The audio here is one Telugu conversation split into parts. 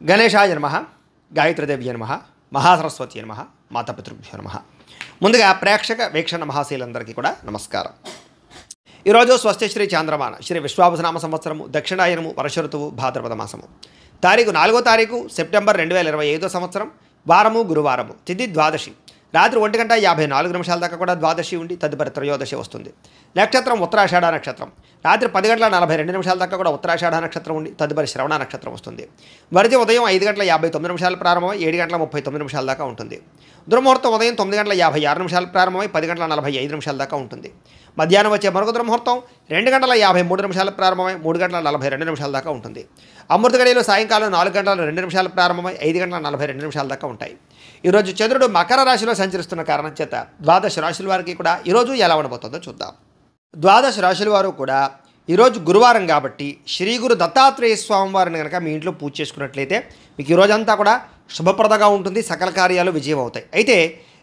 గణేశాయ నమః, గాయత్రీదేవ్య నమః, మహాసరస్వతి నమః, మాతాపితృభ్యో నమః. ముందుగా ప్రేక్షక వీక్షణ మహాశీలందరికీ కూడా నమస్కారం. ఈరోజు స్వస్తి శ్రీ చాంద్రమాన శ్రీ విశ్వావసనామ సంవత్సరము దక్షిణాయనము వర్ష ఋతువు భాద్రపద మాసము 4వ తారీఖు సెప్టెంబర్ 2025 సంవత్సరం వారము గురువారము తిథి ద్వాదశి రాత్రి 1:54 దాకా కూడా ద్వాదశి ఉండి తదుపరి త్రయోదశి వస్తుంది. నక్షత్రం ఉత్తరాషాఢ నక్షత్రం రాత్రి 10:42 దాకా కూడా ఉత్తరాషాఢ నక్షత్రం ఉండి తదుపరి శ్రవణ నక్షత్రం వస్తుంది. వరిది ఉదయం 5:59 ప్రారంభమై 7:39 దాకా ఉంటుంది. దుర్ముహూర్తం ఉదయం 9:56 ప్రారంభమై 10:45 దాకా ఉంటుంది. మధ్యాహ్నం వచ్చే మరొక దుర్ముహూర్తం 2:53 ప్రారంభమై 3:42 దాకా ఉంటుంది. అమృత గడియలు సాయంకాలం 4:02 ప్రారంభమై 5:42 దాకా ఉంటాయి. ఈరోజు చంద్రుడు మకర రాశిలో సంచరిస్తున్న కారణం చేత ద్వాదశ రాశుల వారికి కూడా ఈరోజు ఎలా ఉండబోతుందో చూద్దాం. ద్వాదశ రాశుల వారు కూడా ఈరోజు గురువారం కాబట్టి శ్రీ గురు దత్తాత్రేయ స్వామి వారిని కనుక మీ ఇంట్లో పూజ చేసుకున్నట్లయితే మీకు ఈరోజంతా కూడా శుభప్రదంగా ఉంటుంది, సకల కార్యాలు విజయం అవుతాయి. అయితే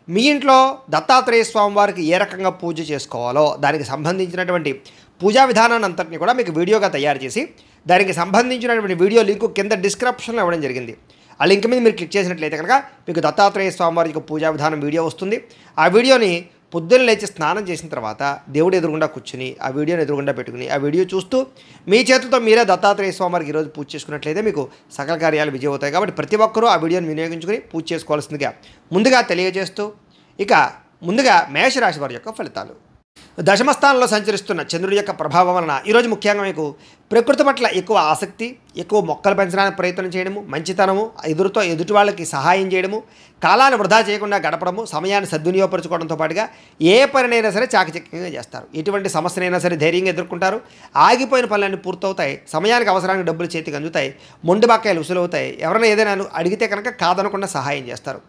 మీ ఇంట్లో దత్తాత్రేయ స్వామి వారికి ఏ రకంగా పూజ చేసుకోవాలో దానికి సంబంధించినటువంటి పూజా విధానాన్ని అంతటిని కూడా మీకు వీడియోగా తయారు చేసి దానికి సంబంధించినటువంటి వీడియో లింకు కింద డిస్క్రిప్షన్లో ఇవ్వడం జరిగింది. ఆ లింక్ మీద మీరు క్లిక్ చేసినట్లయితే కనుక మీకు దత్తాత్రేయ స్వామి వారి యొక్క పూజా విధానం వీడియో వస్తుంది. ఆ వీడియోని పొద్దున్న లేచి స్నానం చేసిన తర్వాత దేవుడు ఎదురుగుండా కూర్చుని ఆ వీడియోని ఎదురుగుండా పెట్టుకుని ఆ వీడియో చూస్తూ మీ చేతులతో మీరే దత్తాత్రేయ స్వామి వారికి ఈరోజు పూజ చేసుకున్నట్లయితే మీకు సకల కార్యాలు విజయం అవుతాయి. కాబట్టి ప్రతి ఒక్కరూ ఆ వీడియోని వినియోగించుకుని పూజ చేసుకోవాల్సిందిగా ముందుగా తెలియజేస్తూ ఇక ముందుగా మేషరాశి వారి యొక్క ఫలితాలు. దశమ స్థానంలో సంచరిస్తున్న చంద్రుడి యొక్క ప్రభావం వలన ఈరోజు ముఖ్యంగా మీకు ప్రకృతి పట్ల ఎక్కువ ఆసక్తి, ఎక్కువ మొక్కలు పెంచడానికి ప్రయత్నం చేయడము, మంచితనము, ఎదుటి వాళ్ళకి సహాయం చేయడము, కాలాన్ని వృధా చేయకుండా గడపడము, సమయాన్ని సద్వినియోగపరచుకోవడంతో పాటుగా ఏ పనినైనా సరే చాకచక్యంగా చేస్తారు. ఎటువంటి సమస్యనైనా సరే ధైర్యంగా ఎదుర్కొంటారు. ఆగిపోయిన పనులన్నీ పూర్తవుతాయి. సమయానికి అవసరానికి డబ్బులు చేతికి అందుతాయి. మొండి బకాయిలు ఉసులవుతాయి. ఎవరైనా ఏదైనా అడిగితే కనుక కాదనకుండా సహాయం చేస్తారు.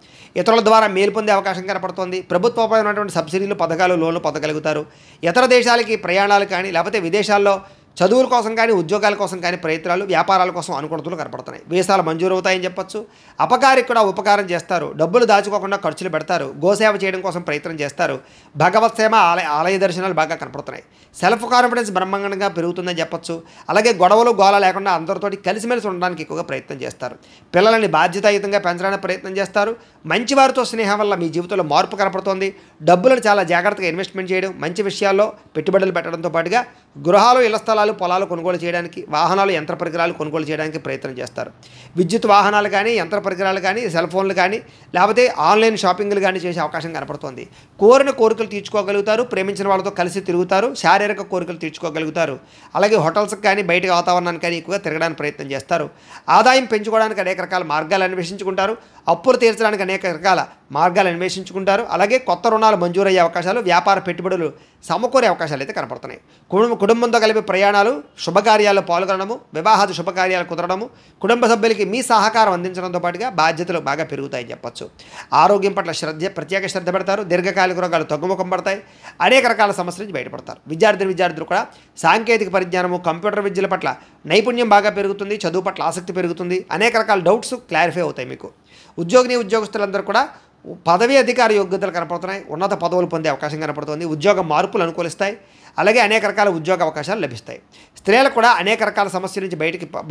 ఇతరుల ద్వారా మేలు పొందే అవకాశం కనపడుతోంది. ప్రభుత్వమైనటువంటి సబ్సిడీలు, పథకాలు, లోన్లు పొందగలుగుతారు. ఇతర దేశాలకి ప్రయాణాలు కానీ లేకపోతే విదేశాల్లో చదువుల కోసం కానీ ఉద్యోగాల కోసం కానీ ప్రయత్నాలు, వ్యాపారాల కోసం అనుకూలతలు కనపడుతున్నాయి. వీసాలు మంజూరు అవుతాయని చెప్పొచ్చు. అపకారికి కూడా ఉపకారం చేస్తారు. డబ్బులు దాచుకోకుండా ఖర్చులు పెడతారు. గోసేవ చేయడం కోసం ప్రయత్నం చేస్తారు. భగవత్ సేవ, ఆలయ దర్శనాలు బాగా కనపడుతున్నాయి. సెల్ఫ్ కాన్ఫిడెన్స్ బ్రహ్మాండంగా పెరుగుతుందని చెప్పొచ్చు. అలాగే గొడవలు గోల లేకుండా అందరితోటి కలిసిమెలిసి ఉండడానికి ఎక్కువగా ప్రయత్నం చేస్తారు. పిల్లల్ని బాధ్యతాయుతంగా పెంచడానికి ప్రయత్నం చేస్తారు. మంచివారితో స్నేహం వల్ల మీ జీవితంలో మార్పు కనపడుతోంది. డబ్బులను చాలా జాగ్రత్తగా ఇన్వెస్ట్మెంట్ చేయడం, మంచి విషయాల్లో పెట్టుబడులు పెట్టడంతో పాటుగా గృహాలు, ఇళ్ల స్థలాలు, పొలాలు కొనుగోలు చేయడానికి, వాహనాలు, యంత్ర పరికరాలు కొనుగోలు చేయడానికి ప్రయత్నం చేస్తారు. విద్యుత్ వాహనాలు కానీ, యంత్ర పరికరాలు కానీ, సెల్ ఫోన్లు కానీ లేకపోతే ఆన్లైన్ షాపింగ్లు కానీ చేసే అవకాశం కనపడుతోంది. కోరిన కోరికలు తీర్చుకోగలుగుతారు. ప్రేమించిన వాళ్ళతో కలిసి తిరుగుతారు. శారీరక కోరికలు తీర్చుకోగలుగుతారు. అలాగే హోటల్స్కి కానీ, బయట వాతావరణానికి కానీ ఎక్కువగా తిరగడానికి ప్రయత్నం చేస్తారు. ఆదాయం పెంచుకోవడానికి అనేక రకాల మార్గాలు అన్వేషించుకుంటారు. అప్పులు తీర్చడానికి అనేక రకాల మార్గాలు అన్వేషించుకుంటారు. అలాగే కొత్త రుణాలు మంజూరయ్యే అవకాశాలు, వ్యాపార పెట్టుబడులు సమకూరే అవకాశాలు అయితే కనపడుతున్నాయి. కుటుంబంతో కలిపి ప్రయాణాలు, శుభకార్యాల్లో పాల్గొనడము, వివాహాది శుభకార్యాలు కుదరడము, కుటుంబ సభ్యులకి మీ సహకారం అందించడంతో పాటుగా బాధ్యతలు బాగా పెరుగుతాయని చెప్పొచ్చు. ఆరోగ్యం పట్ల ప్రత్యేక శ్రద్ధ పెడతారు. దీర్ఘకాలిక రోగాలు తగ్గుముఖం పడతాయి. అనేక రకాల సమస్యల నుంచి బయటపడతారు. విద్యార్థులు కూడా సాంకేతిక పరిజ్ఞానము, కంప్యూటర్ విద్యల పట్ల నైపుణ్యం బాగా పెరుగుతుంది. చదువు పట్ల ఆసక్తి పెరుగుతుంది. అనేక రకాల డౌట్స్ క్లారిఫై అవుతాయి మీకు. ఉద్యోగస్తులందరూ కూడా పదవీ అధికార యోగ్యతలు కనపడుతున్నాయి. ఉన్నత పదవులు పొందే అవకాశం కనపడుతుంది. ఉద్యోగ మార్పులు అనుకూలిస్తాయి. అలాగే అనేక రకాల ఉద్యోగ అవకాశాలు లభిస్తాయి. స్త్రీలకు కూడా అనేక రకాల సమస్యల నుంచి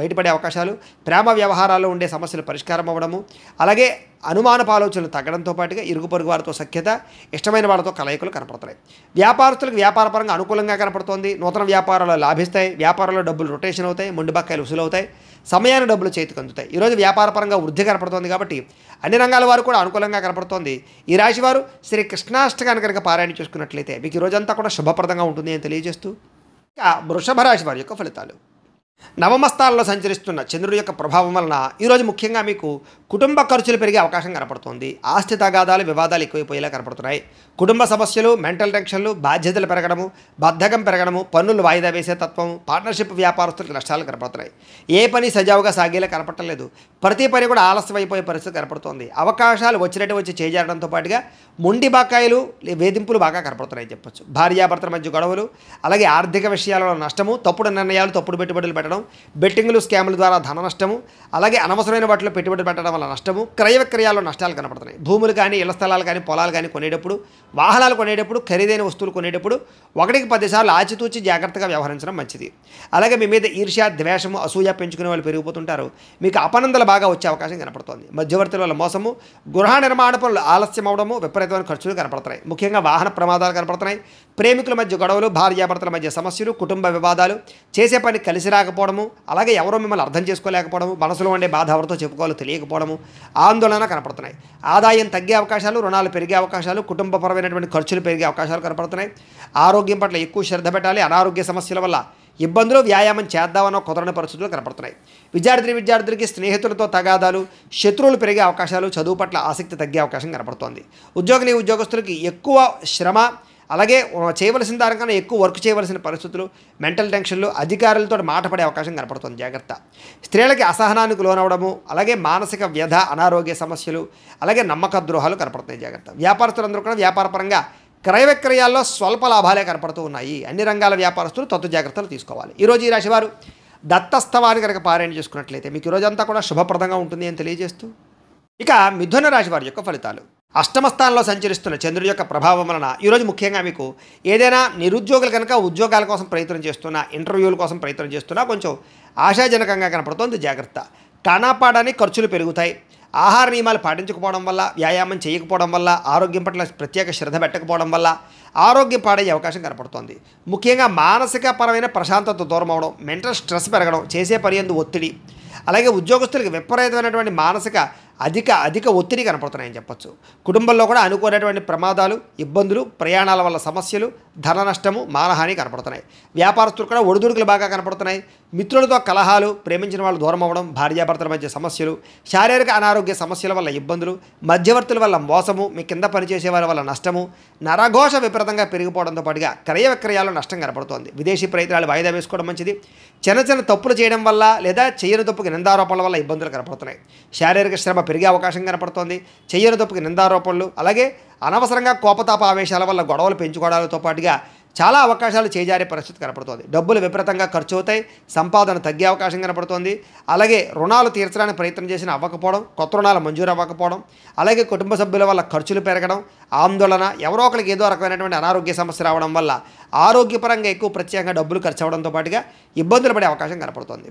బయటపడే అవకాశాలు, ప్రేమ వ్యవహారాల్లో ఉండే సమస్యలు పరిష్కారం అవ్వడము, అలాగే అనుమానపు ఆలోచనలు తగ్గడంతో పాటుగా ఇరుగు పొరుగు వారితో సఖ్యత, ఇష్టమైన వాళ్ళతో కలయికలు కనపడుతున్నాయి. వ్యాపారస్తులకు వ్యాపారపరంగా అనుకూలంగా కనపడుతోంది. నూతన వ్యాపారాలు లాభిస్తాయి. వ్యాపారంలో డబ్బులు రొటేషన్ అవుతాయి. మొండి బకాయిలు వసూలవుతాయి. సమయాన్ని డబ్బులు చేతికి అందుతాయి. ఈరోజు వ్యాపారపరంగా వృద్ధి కనపడుతోంది కాబట్టి అన్ని రంగాల వారు కూడా అనుకూలంగా కనపడుతోంది. ఈ రాశి వారు శ్రీ కృష్ణాష్టకాన్ని కనుక పారాయణ చేసుకున్నట్లయితే మీకు ఈ రోజంతా కూడా శుభప్రదంగా ఉంటుంది అని తెలియజేస్తూ ఇక వృషభ రాశి వారి యొక్క ఫలితాలు. నవమ స్థానంలో సంచరిస్తున్న చంద్రుడి యొక్క ప్రభావం వలన ఈరోజు ముఖ్యంగా మీకు కుటుంబ ఖర్చులు పెరిగే అవకాశం కనపడుతోంది. ఆస్తి తగాదాలు, వివాదాలు ఎక్కువైపోయేలా కనపడుతున్నాయి. కుటుంబ సమస్యలు, మెంటల్ టెన్షన్లు, బాధ్యతలు పెరగడము, బద్ధకం పెరగడము, పన్నులు వాయిదా వేసే తత్వం, పార్ట్నర్షిప్ వ్యాపారస్తులకు నష్టాలు కనపడుతున్నాయి. ఏ పని సజావుగా సాగేలా కనపడలేదు. ప్రతి పని కూడా ఆలస్యం అయిపోయే పరిస్థితి కనపడుతోంది. అవకాశాలు వచ్చినట్టు వచ్చి చేజారడంతో పాటుగా మొండి బకాయిలు, వేధింపులు బాగా కనపడుతున్నాయని చెప్పొచ్చు. భార్యాభర్తల మధ్య గొడవలు, అలాగే ఆర్థిక విషయాలలో నష్టము, తప్పుడు నిర్ణయాలు, తప్పుడు పెట్టుబడులు పెట్టడం, బెట్టింగ్లు, స్కాముల ద్వారా ధన నష్టము, అలాగే అనవసరమైన వాటిలో పెట్టుబడి పెట్టడం వల్ల నష్టము, క్రయ విక్రయాల్లో నష్టాలు కనపడుతున్నాయి. భూములు కానీ, ఇళ్ల స్థలాలు కానీ, పొలాలు కానీ కొనేటప్పుడు, వాహనాలు కొనేటప్పుడు, ఖరీదైన వస్తువులు కొనేటప్పుడు 1కి 10 సార్లు ఆచితూచి జాగ్రత్తగా వ్యవహరించడం మంచిది. అలాగే మీ మీద ఈర్ష్య, ద్వేషము, అసూయ పెంచుకునే వాళ్ళు పెరిగిపోతుంటారు. మీకు అపనందలు బాగా వచ్చే అవకాశం కనపడుతోంది. మధ్యవర్తుల వల్ల మోసము, గృహ నిర్మాణ పనులు ఆలస్యం అవడము, విపరీతమైన ఖర్చులు కనపడుతున్నాయి. ముఖ్యంగా వాహన ప్రమాదాలు కనపడుతున్నాయి. ప్రేమికుల మధ్య గొడవలు, భార్యాభర్తల మధ్య సమస్యలు, కుటుంబ వివాదాలు, చేసే పని కలిసి రాకపోవడము, అలాగే ఎవరో మిమ్మల్ని అర్థం చేసుకోలేకపోవడము, మనసులో ఉండే బాధ ఎవరితో చెప్పుకోవాలో తెలియకపోవడము, ఆందోళన కనపడుతున్నాయి. ఆదాయం తగ్గే అవకాశాలు, రుణాలు పెరిగే అవకాశాలు, కుటుంబపరమైనటువంటి ఖర్చులు పెరిగే అవకాశాలు కనపడుతున్నాయి. ఆరోగ్యం పట్ల ఎక్కువ శ్రద్ధ పెట్టాలి. అనారోగ్య సమస్యల వల్ల ఇబ్బందులు, వ్యాయామం చేద్దామన్న కుదరని పరిస్థితులు కనపడుతున్నాయి. విద్యార్థులకి స్నేహితులతో తగాదాలు, శత్రువులు పెరిగే అవకాశాలు, చదువు పట్ల ఆసక్తి తగ్గే అవకాశం కనపడుతోంది. ఉద్యోగస్తులకి ఎక్కువ శ్రమ, అలాగే చేయవలసిన దానికన్నా ఎక్కువ వర్క్ చేయవలసిన పరిస్థితులు, మెంటల్ టెన్షన్లు, అధికారులతో మాట పడే అవకాశం కనపడుతుంది. జాగ్రత్త. స్త్రీలకి అసహనానికి లోనవడము, అలాగే మానసిక వ్యధ, అనారోగ్య సమస్యలు, అలాగే నమ్మక ద్రోహాలు కనపడుతున్నాయి. జాగ్రత్త. వ్యాపారస్తులందరూ కూడా వ్యాపారపరంగా క్రయ విక్రయాల్లో స్వల్ప లాభాలే కనపడుతూ ఉన్నాయి. అన్ని రంగాల వ్యాపారస్తులు తత్వ జాగ్రత్తలు తీసుకోవాలి. ఈరోజు ఈ రాశివారు దత్తస్తవాన్ని కనుక పారాయణ చేసుకున్నట్లయితే మీకు ఈరోజంతా కూడా శుభప్రదంగా ఉంటుంది అని తెలియజేస్తూ, ఇక మిథున రాశి వారి యొక్క ఫలితాలు. అష్టమ స్థానంలో సంచరిస్తున్న చంద్రుడి యొక్క ప్రభావం వలన ఈరోజు ముఖ్యంగా మీకు ఏదైనా నిరుద్యోగులు కనుక ఉద్యోగాల కోసం ప్రయత్నం చేస్తున్నా, ఇంటర్వ్యూల కోసం ప్రయత్నం చేస్తున్నా కొంచెం ఆశాజనకంగా కనపడుతోంది. జాగ్రత్త. కానాపాడానికి ఖర్చులు పెరుగుతాయి. ఆహార నియమాలు పాటించకపోవడం వల్ల, వ్యాయామం చేయకపోవడం వల్ల, ఆరోగ్యం పట్ల ప్రత్యేక శ్రద్ధ పెట్టకపోవడం వల్ల ఆరోగ్యం పాడయ్యే అవకాశం కనపడుతోంది. ముఖ్యంగా మానసిక పరమైన ప్రశాంతత దూరం అవడం, మెంటల్ స్ట్రెస్ పెరగడం, చేసే పని యందు ఒత్తిడి, అలాగే ఉద్యోగస్తులకు విపరీతమైనటువంటి మానసిక అధిక ఒత్తిడి కనపడుతున్నాయని చెప్పొచ్చు. కుటుంబంలో కూడా అనుకోనటువంటి ప్రమాదాలు, ఇబ్బందులు, ప్రయాణాల వల్ల సమస్యలు, ధన నష్టము, మానహాని కనపడుతున్నాయి. వ్యాపారస్తులు కూడా ఒడిదుడుకులు బాగా కనపడుతున్నాయి. మిత్రులతో కలహాలు, ప్రేమించిన వాళ్ళు దూరం అవ్వడం, భార్యాభర్తల మధ్య సమస్యలు, శారీరక అనారోగ్య సమస్యల వల్ల ఇబ్బందులు, మధ్యవర్తుల వల్ల మోసము, మీ కింద పనిచేసే వారి వల్ల నష్టము, నరఘోష విపరీతంగా పెరిగిపోవడంతో పాటుగా క్రయ విక్రయాల్లో నష్టం కనపడుతోంది. విదేశీ ప్రయత్నాలు వాయిదా వేసుకోవడం మంచిది. చిన్న తప్పులు చేయడం వల్ల లేదా చేయని తప్పుకి నిందారోపణల వల్ల ఇబ్బందులు కనపడుతున్నాయి. శారీరక శ్రమ పెరిగే అవకాశం కనపడుతోంది. చెయ్యని తప్పుకి నిందారోపణలు, అలాగే అనవసరంగా కోపతాప ఆవేశాల వల్ల గొడవలు పెంచుకోవడాలతో పాటుగా చాలా అవకాశాలు చేజారే పరిస్థితి కనపడుతోంది. డబ్బులు విపరీతంగా ఖర్చు అవుతాయి. సంపాదన తగ్గే అవకాశం కనపడుతోంది. అలాగే రుణాలు తీర్చడానికి ప్రయత్నం చేసిన అవ్వకపోవడం, కొత్త రుణాలు మంజూరు అవ్వకపోవడం, అలాగే కుటుంబ సభ్యుల వల్ల ఖర్చులు పెరగడం, ఆందోళన, ఎవరో ఒకరికి ఏదో రకమైనటువంటి అనారోగ్య సమస్య రావడం వల్ల ఆరోగ్యపరంగా ఎక్కువ ప్రత్యేకంగా డబ్బులు ఖర్చు అవ్వడంతో పాటుగా ఇబ్బందులు పడే అవకాశం కనపడుతోంది.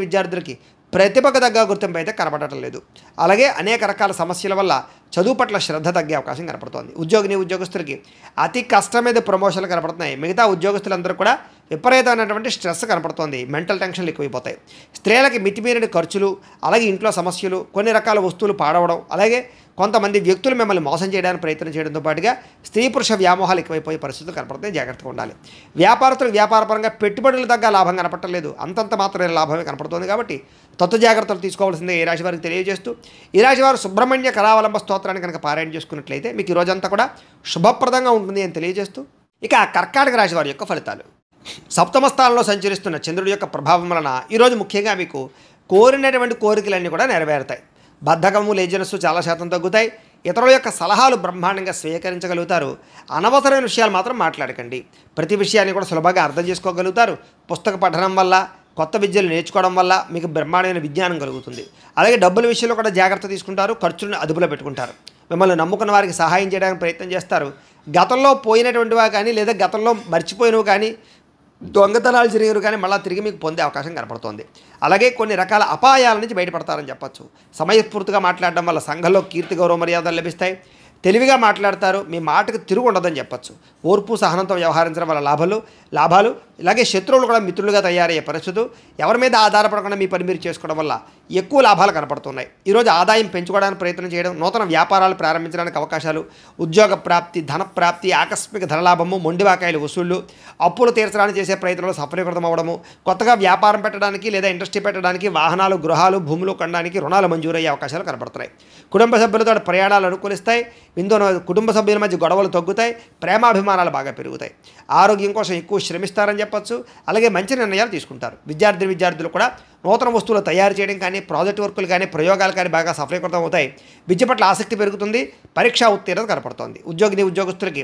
విద్యార్థులకి ప్రతిభకు తగ్గ గుర్తింపు అయితే కనపడటం లేదు. అలాగే అనేక రకాల సమస్యల వల్ల చదువు పట్ల శ్రద్ధ తగ్గే అవకాశం కనపడుతోంది. ఉద్యోగస్తులకి అతి కష్టం మీద ప్రమోషన్లు కనపడుతున్నాయి. మిగతా ఉద్యోగస్తులందరూ కూడా విపరీతమైనటువంటి స్ట్రెస్ కనపడుతోంది. మెంటల్ టెన్షన్లు ఎక్కువైపోతాయి. స్త్రీలకి మితిమీరిన ఖర్చులు, అలాగే ఇంట్లో సమస్యలు, కొన్ని రకాల వస్తువులు పాడవడం, అలాగే కొంతమంది వ్యక్తులు మిమ్మల్ని మోసం చేయడానికి ప్రయత్నం చేయడంతో పాటుగా స్త్రీ పురుష వ్యామోహాలు ఎక్కువైపోయే పరిస్థితులు కనపడుతున్నాయి. జాగ్రత్తగా ఉండాలి. వ్యాపారస్తులకు వ్యాపారపరంగా పెట్టుబడులు తగ్గ లాభం కనపడలేదు. అంతంత మాత్రమే లాభమే కనపడుతుంది. కాబట్టి తత్వ జాగ్రత్తలు తీసుకోవాల్సిందే ఈ రాశి వారికి తెలియజేస్తూ, ఈ రాశి వారు సుబ్రహ్మణ్య కళావలంబ స్తోత్రాన్ని కనుక పారాయణ చేసుకున్నట్లయితే మీకు ఈ రోజంతా కూడా శుభప్రదంగా ఉంటుంది అని తెలియజేస్తూ, ఇక కర్కాటక రాశి వారి యొక్క ఫలితాలు. సప్తమ స్థానంలో సంచరిస్తున్న చంద్రుడి యొక్క ప్రభావం వలన ఈరోజు ముఖ్యంగా మీకు కోరినటువంటి కోరికలన్నీ కూడా నెరవేరుతాయి. బద్ధకము, లేజినెస్ చాలా శాతం తగ్గుతాయి. ఇతరుల యొక్క సలహాలు బ్రహ్మాండంగా స్వీకరించగలుగుతారు. అనవసరమైన విషయాలు మాత్రం మాట్లాడకండి. ప్రతి విషయాన్ని కూడా సులభంగా అర్థం చేసుకోగలుగుతారు. పుస్తక పఠనం వల్ల, కొత్త విద్యలు నేర్చుకోవడం వల్ల మీకు బ్రహ్మాండమైన విజ్ఞానం కలుగుతుంది. అలాగే డబ్బుల విషయంలో కూడా జాగ్రత్త తీసుకుంటారు. ఖర్చులను అదుపులో పెట్టుకుంటారు. మిమ్మల్ని నమ్ముకున్న వారికి సహాయం చేయడానికి ప్రయత్నం చేస్తారు. గతంలో పోయినటువంటివా కానీ, లేదా గతంలో మర్చిపోయినవి కానీ, దొంగతనాలు జరిగినవి కానీ మళ్ళీ తిరిగి మీకు పొందే అవకాశం కనపడుతోంది. అలాగే కొన్ని రకాల అపాయాల నుంచి బయటపడతారని చెప్పచ్చు. సమయస్ఫూర్తిగా మాట్లాడడం వల్ల సంఘంలో కీర్తి, గౌరవ మర్యాదలు లభిస్తాయి. తెలివిగా మాట్లాడతారు. మీ మాటకు తిరుగు ఉండదని చెప్పచ్చు. ఓర్పు సహనంతో వ్యవహరించడం వల్ల లాభాలు, ఇలాగే శత్రువులు కూడా మిత్రులుగా తయారయ్యే పరిస్థితులు, ఎవరి మీద ఆధారపడకుండా మీ పని మీరు చేసుకోవడం వల్ల ఎక్కువ లాభాలు కనపడుతున్నాయి. ఈరోజు ఆదాయం పెంచుకోవడానికి ప్రయత్నం చేయడం, నూతన వ్యాపారాలు ప్రారంభించడానికి అవకాశాలు, ఉద్యోగ ప్రాప్తి, ధన ప్రాప్తి, ఆకస్మిక ధనలాభము, మొండివాకాయలు వసూళ్లు, అప్పులు తీర్చడానికి చేసే ప్రయత్నంలో సఫలీకృతం అవ్వడము, కొత్తగా వ్యాపారం పెట్టడానికి లేదా ఇండస్ట్రీ పెట్టడానికి, వాహనాలు, గృహాలు, భూములు కొనడానికి రుణాలు మంజూరయ్యే అవకాశాలు కనపడుతున్నాయి. కుటుంబ సభ్యులతో ప్రయాణాలు అనుకూలిస్తాయి. కుటుంబ సభ్యుల మధ్య గొడవలు తగ్గుతాయి. ప్రేమాభిమానాలు బాగా పెరుగుతాయి. ఆరోగ్యం కోసం ఎక్కువ శ్రమిస్తారని చెప్పచ్చు. అలాగే మంచి నిర్ణయాలు తీసుకుంటారు. విద్యార్థులు కూడా నూతన వస్తువులు తయారు చేయడం కానీ, ప్రాజెక్ట్ వర్కులు కానీ, ప్రయోగాలు కానీ బాగా సఫలీకృతం అవుతాయి. విద్య పట్ల ఆసక్తి పెరుగుతుంది. పరీక్షా ఉత్తీర్ణత కనపడుతోంది. ఉద్యోగస్తులకి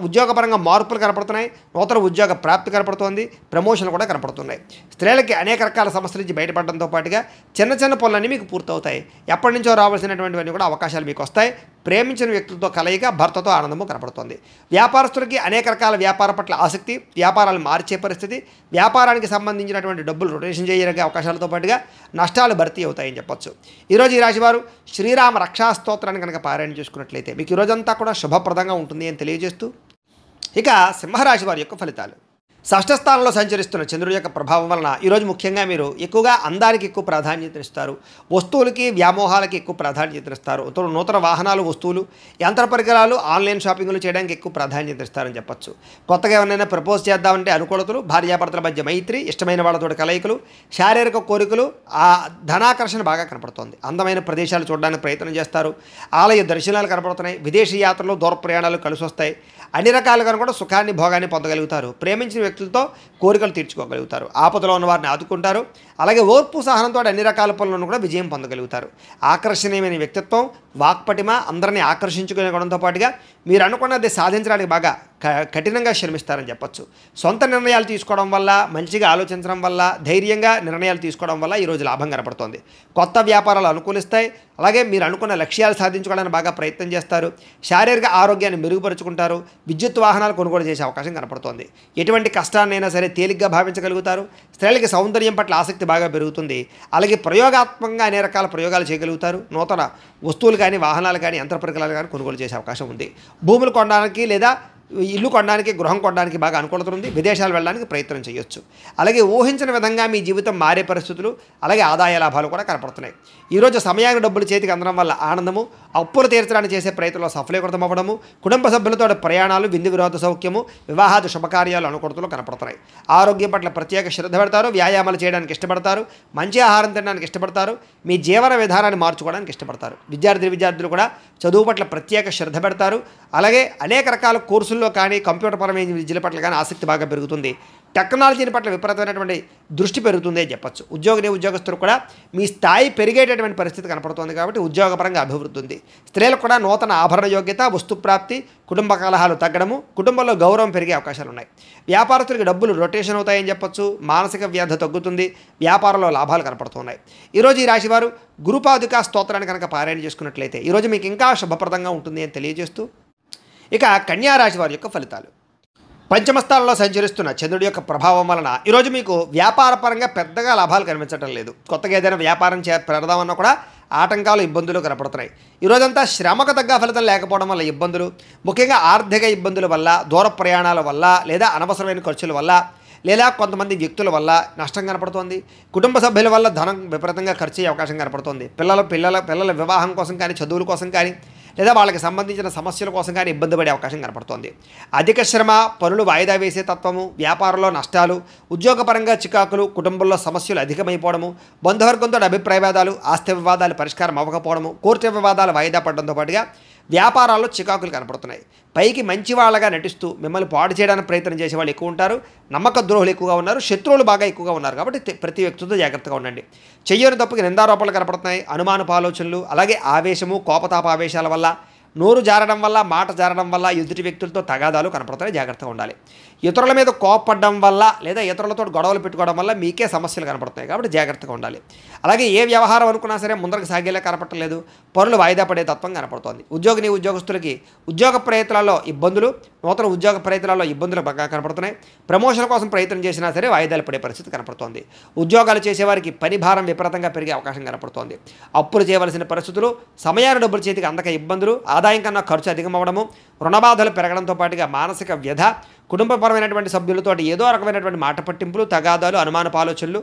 ఉద్యోగపరంగా మార్పులు కనపడుతున్నాయి. నూతన ఉద్యోగ ప్రాప్తి కనపడుతోంది. ప్రమోషన్లు కూడా కనపడుతున్నాయి. స్త్రీలకి అనేక రకాల సమస్యల నుంచి బయటపడడంతో పాటుగా చిన్న పనులన్నీ మీకు పూర్తవుతాయి. ఎప్పటి నుంచో రావాల్సినటువంటివన్నీ కూడా అవకాశాలు మీకు వస్తాయి. ప్రేమించిన వ్యక్తులతో కలయిక, భర్తతో ఆనందము కనపడుతోంది. వ్యాపారస్తులకి అనేక రకాల వ్యాపార పట్ల ఆసక్తి, వ్యాపారాలు మార్చే పరిస్థితి, వ్యాపారానికి సంబంధించినటువంటి డబ్బులు రొటేషన్ చేయడం పెరిగే అవకాశాలతో పాటుగా నష్టాలు భర్తీ అవుతాయని చెప్పొచ్చు. ఈరోజు ఈ రాశివారు శ్రీరామ రక్షా స్తోత్రాన్ని కనుక పారాయణ చేసుకున్నట్లయితే మీకు ఈరోజంతా కూడా శుభప్రదంగా ఉంటుంది అని తెలియజేస్తూ, ఇక సింహరాశి వారి యొక్క ఫలితాలు. షష్ఠ స్థానంలో సంచరిస్తున్న చంద్రుడి యొక్క ప్రభావం వలన ఈరోజు ముఖ్యంగా మీరు ఎక్కువగా అందానికి ఎక్కువ ప్రాధాన్యతనిస్తారు, వస్తువులకి వ్యామోహాలకి ఎక్కువ ప్రాధాన్యతనిస్తారు, నూతన వాహనాలు, వస్తువులు, యంత్ర పరికరాలు, ఆన్లైన్ షాపింగ్లు చేయడానికి ఎక్కువ ప్రాధాన్యతనిస్తారని చెప్పొచ్చు. కొత్తగా ఎవరైనా ప్రపోజ్ చేద్దామంటే అనుకూలతలు, భార్యాభర్తల మధ్య మైత్రి, ఇష్టమైన వాళ్ళతో కలయికలు, శారీరక కోరికలు, ఆ ధనాకర్షణ బాగా కనపడుతోంది. అందమైన ప్రదేశాలు చూడడానికి ప్రయత్నం చేస్తారు, ఆలయ దర్శనాలు కనపడుతున్నాయి, విదేశీ యాత్రలు, దూర ప్రయాణాలు కలిసి వస్తాయి, అన్ని రకాలుగా కూడా సుఖాన్ని భోగాన్ని పొందగలుగుతారు, ప్రేమించిన వ్యక్తులతో కోరికలు తీర్చుకోగలుగుతారు, ఆపదలో ఉన్న వారిని ఆదుకుంటారు, అలాగే ఓర్పు సహనంతో అన్ని రకాల పనులను కూడా విజయం పొందగలుగుతారు. ఆకర్షణీయమైన వ్యక్తిత్వం, వాక్పటిమ, అందరినీ ఆకర్షించుకునే గుణంతో పాటుగా మీరు అనుకున్నది సాధించడానికి బాగా కఠినంగా శ్రమిస్తారని చెప్పొచ్చు. సొంత నిర్ణయాలు తీసుకోవడం వల్ల, మంచిగా ఆలోచించడం వల్ల, ధైర్యంగా నిర్ణయాలు తీసుకోవడం వల్ల ఈరోజు లాభం కనపడుతోంది. కొత్త వ్యాపారాలు అనుకూలిస్తాయి, అలాగే మీరు అనుకున్న లక్ష్యాలు సాధించుకోవడానికి బాగా ప్రయత్నం చేస్తారు, శారీరక ఆరోగ్యాన్ని మెరుగుపరుచుకుంటారు, విద్యుత్ వాహనాలు కొనుగోలు చేసే అవకాశం కనపడుతోంది. ఎటువంటి కష్టాన్నైనా సరే తేలిగ్గా భావించగలుగుతారు, స్త్రీలకి సౌందర్యం పట్ల ఆసక్తి బాగా పెరుగుతుంది, అలాగే ప్రయోగాత్మకంగా అనేక రకాల ప్రయోగాలు చేయగలుగుతారు, నూతన వస్తువులు కానీ, వాహనాలు కానీ, యంత్ర పరికరాలు కానీ కొనుగోలు చేసే అవకాశం ఉంది. భూములు కొనడానికి లేదా ఇల్లు కొనడానికి, గృహం కొనడానికి బాగా అనుకూలత ఉంది, విదేశాలు వెళ్ళడానికి ప్రయత్నం చేయొచ్చు. అలాగే ఊహించిన విధంగా మీ జీవితం మారే పరిస్థితులు, అలాగే ఆదాయ లాభాలు కూడా కనపడుతున్నాయి. ఈరోజు సమయానికి డబ్బులు చేతికి అందడం వల్ల ఆనందము, అప్పులు తీర్చడానికి చేసే ప్రయత్నంలో సఫలీకృతం అవ్వడము, కుటుంబ సభ్యులతో ప్రయాణాలు, విందు వినోద సౌఖ్యము, వివాహాది శుభకార్యాలు అనుకూలతలు కనపడుతున్నాయి. ఆరోగ్యం పట్ల ప్రత్యేక శ్రద్ధ పెడతారు, వ్యాయామాలు చేయడానికి ఇష్టపడతారు, మంచి ఆహారం తినడానికి ఇష్టపడతారు, మీ జీవన విధానాన్ని మార్చుకోవడానికి ఇష్టపడతారు. విద్యార్థులు కూడా చదువు పట్ల ప్రత్యేక శ్రద్ధ పెడతారు, అలాగే అనేక రకాల కోర్సుల్లో కానీ, కంప్యూటర్ పరమైన విద్యల పట్ల కానీ ఆసక్తి బాగా పెరుగుతుంది. టెక్నాలజీని పట్ల విపరీతమైనటువంటి దృష్టి పెరుగుతుంది అని చెప్పచ్చు. ఉద్యోగస్తులు కూడా మీ స్థాయి పెరిగేటటువంటి పరిస్థితి కనపడుతుంది కాబట్టి ఉద్యోగపరంగా అభివృద్ధి ఉంది. స్త్రీలకు కూడా నూతన ఆభరణ యోగ్యత, వస్తుప్రాప్తి, కుటుంబ కలహాలు తగ్గడము, కుటుంబంలో గౌరవం పెరిగే అవకాశాలు ఉన్నాయి. వ్యాపారస్తులకి డబ్బులు రొటేషన్ అవుతాయని చెప్పొచ్చు, మానసిక వ్యధ తగ్గుతుంది, వ్యాపారంలో లాభాలు కనపడుతున్నాయి. ఈరోజు ఈ రాశివారు గురుపాదుకా స్తోత్రాన్ని కనుక పారాయణ చేసుకున్నట్లయితే ఈరోజు మీకు ఇంకా శుభప్రదంగా ఉంటుంది అని తెలియజేస్తూ, ఇక కన్యా రాశి వారి యొక్క ఫలితాలు. పంచమ స్థానంలో సంచరిస్తున్న చంద్రుడి యొక్క ప్రభావం వలన ఈరోజు మీకు వ్యాపారపరంగా పెద్దగా లాభాలు కనిపించడం లేదు. కొత్తగా ఏదైనా వ్యాపారం పెడదామన్నా కూడా ఆటంకాలు, ఇబ్బందులు కనపడుతున్నాయి. ఈరోజంతా శ్రమకు తగ్గ ఫలితం లేకపోవడం వల్ల ఇబ్బందులు, ముఖ్యంగా ఆర్థిక ఇబ్బందుల వల్ల, దూర ప్రయాణాల వల్ల, లేదా అనవసరమైన ఖర్చుల వల్ల, లేదా కొంతమంది వ్యక్తుల వల్ల నష్టం కనపడుతోంది. కుటుంబ సభ్యుల వల్ల ధనం విపరీతంగా ఖర్చు అయ్యే అవకాశం కనపడుతోంది. పిల్లల వివాహం కోసం కానీ, చదువుల కోసం కానీ, లేదా వాళ్ళకి సంబంధించిన సమస్యల కోసం కానీ ఇబ్బంది పడే అవకాశం కనపడుతోంది. అధిక శ్రమ, పనులు వాయిదా వేసే తత్వము, వ్యాపారంలో నష్టాలు, ఉద్యోగపరంగా చికాకులు, కుటుంబంలో సమస్యలు అధికమైపోవడము, బంధువర్గంతో అభిప్రాయ వివాదాలు, ఆస్తి వివాదాలు పరిష్కారం అవ్వకపోవడము, కోర్టు వివాదాలు వాయిదా పడడంతో పాటుగా వ్యాపారాల్లో చికాకులు కనపడుతున్నాయి. పైకి మంచి వాళ్ళగా నటిస్తూ మిమ్మల్ని పాడు చేయడానికి ప్రయత్నం చేసే వాళ్ళు ఎక్కువ ఉంటారు, నమ్మక ద్రోహులు ఎక్కువగా ఉన్నారు, శత్రువులు బాగా ఎక్కువగా ఉన్నారు. కాబట్టి ప్రతి వ్యక్తితో జాగ్రత్తగా ఉండండి. చెయ్యని తప్పుకి నిందారోపణలు కనపడుతున్నాయి, అనుమానపు ఆలోచనలు, అలాగే ఆవేశము, కోపతాప ఆవేశాల వల్ల, నోరు జారడం వల్ల, మాట జారడం వల్ల ఎదుటి వ్యక్తులతో తగాదాలు కనపడుతున్నాయి, జాగ్రత్తగా ఉండాలి. ఇతరుల మీద కోపపడడం వల్ల లేదా ఇతరులతో గొడవలు పెట్టుకోవడం వల్ల మీకే సమస్యలు కనపడుతున్నాయి, కాబట్టి జాగ్రత్తగా ఉండాలి. అలాగే ఏ వ్యవహారం అనుకున్నా సరే ముందరకు సాగేలా కనపడలేదు, పనులు వాయిదా పడే తత్వం కనపడుతోంది. ఉద్యోగస్తులకి ఉద్యోగ ప్రయత్నాల్లో ఇబ్బందులు, నూతన ఉద్యోగ ప్రయత్నాల్లో ఇబ్బందులు బాగా కనపడుతున్నాయి. ప్రమోషన్ కోసం ప్రయత్నం చేసినా సరే వాయిదాలు పడే పరిస్థితి కనపడుతోంది. ఉద్యోగాలు చేసేవారికి పని భారం విపరీతంగా పెరిగే అవకాశం కనపడుతోంది. అప్పులు చేయవలసిన పరిస్థితులు, సమయాన్ని డబ్బులు చేతికి అందక ఇబ్బందులు, ఆదాయం కన్నా ఖర్చు అధికమవడము, రుణబాధలు పెరగడంతో పాటుగా మానసిక వ్యధ, కుటుంబపరమైనటువంటి సభ్యులతో ఏదో రకమైనటువంటి మాట పట్టింపులు, తగాదాలు, అనుమానపు ఆలోచనలు,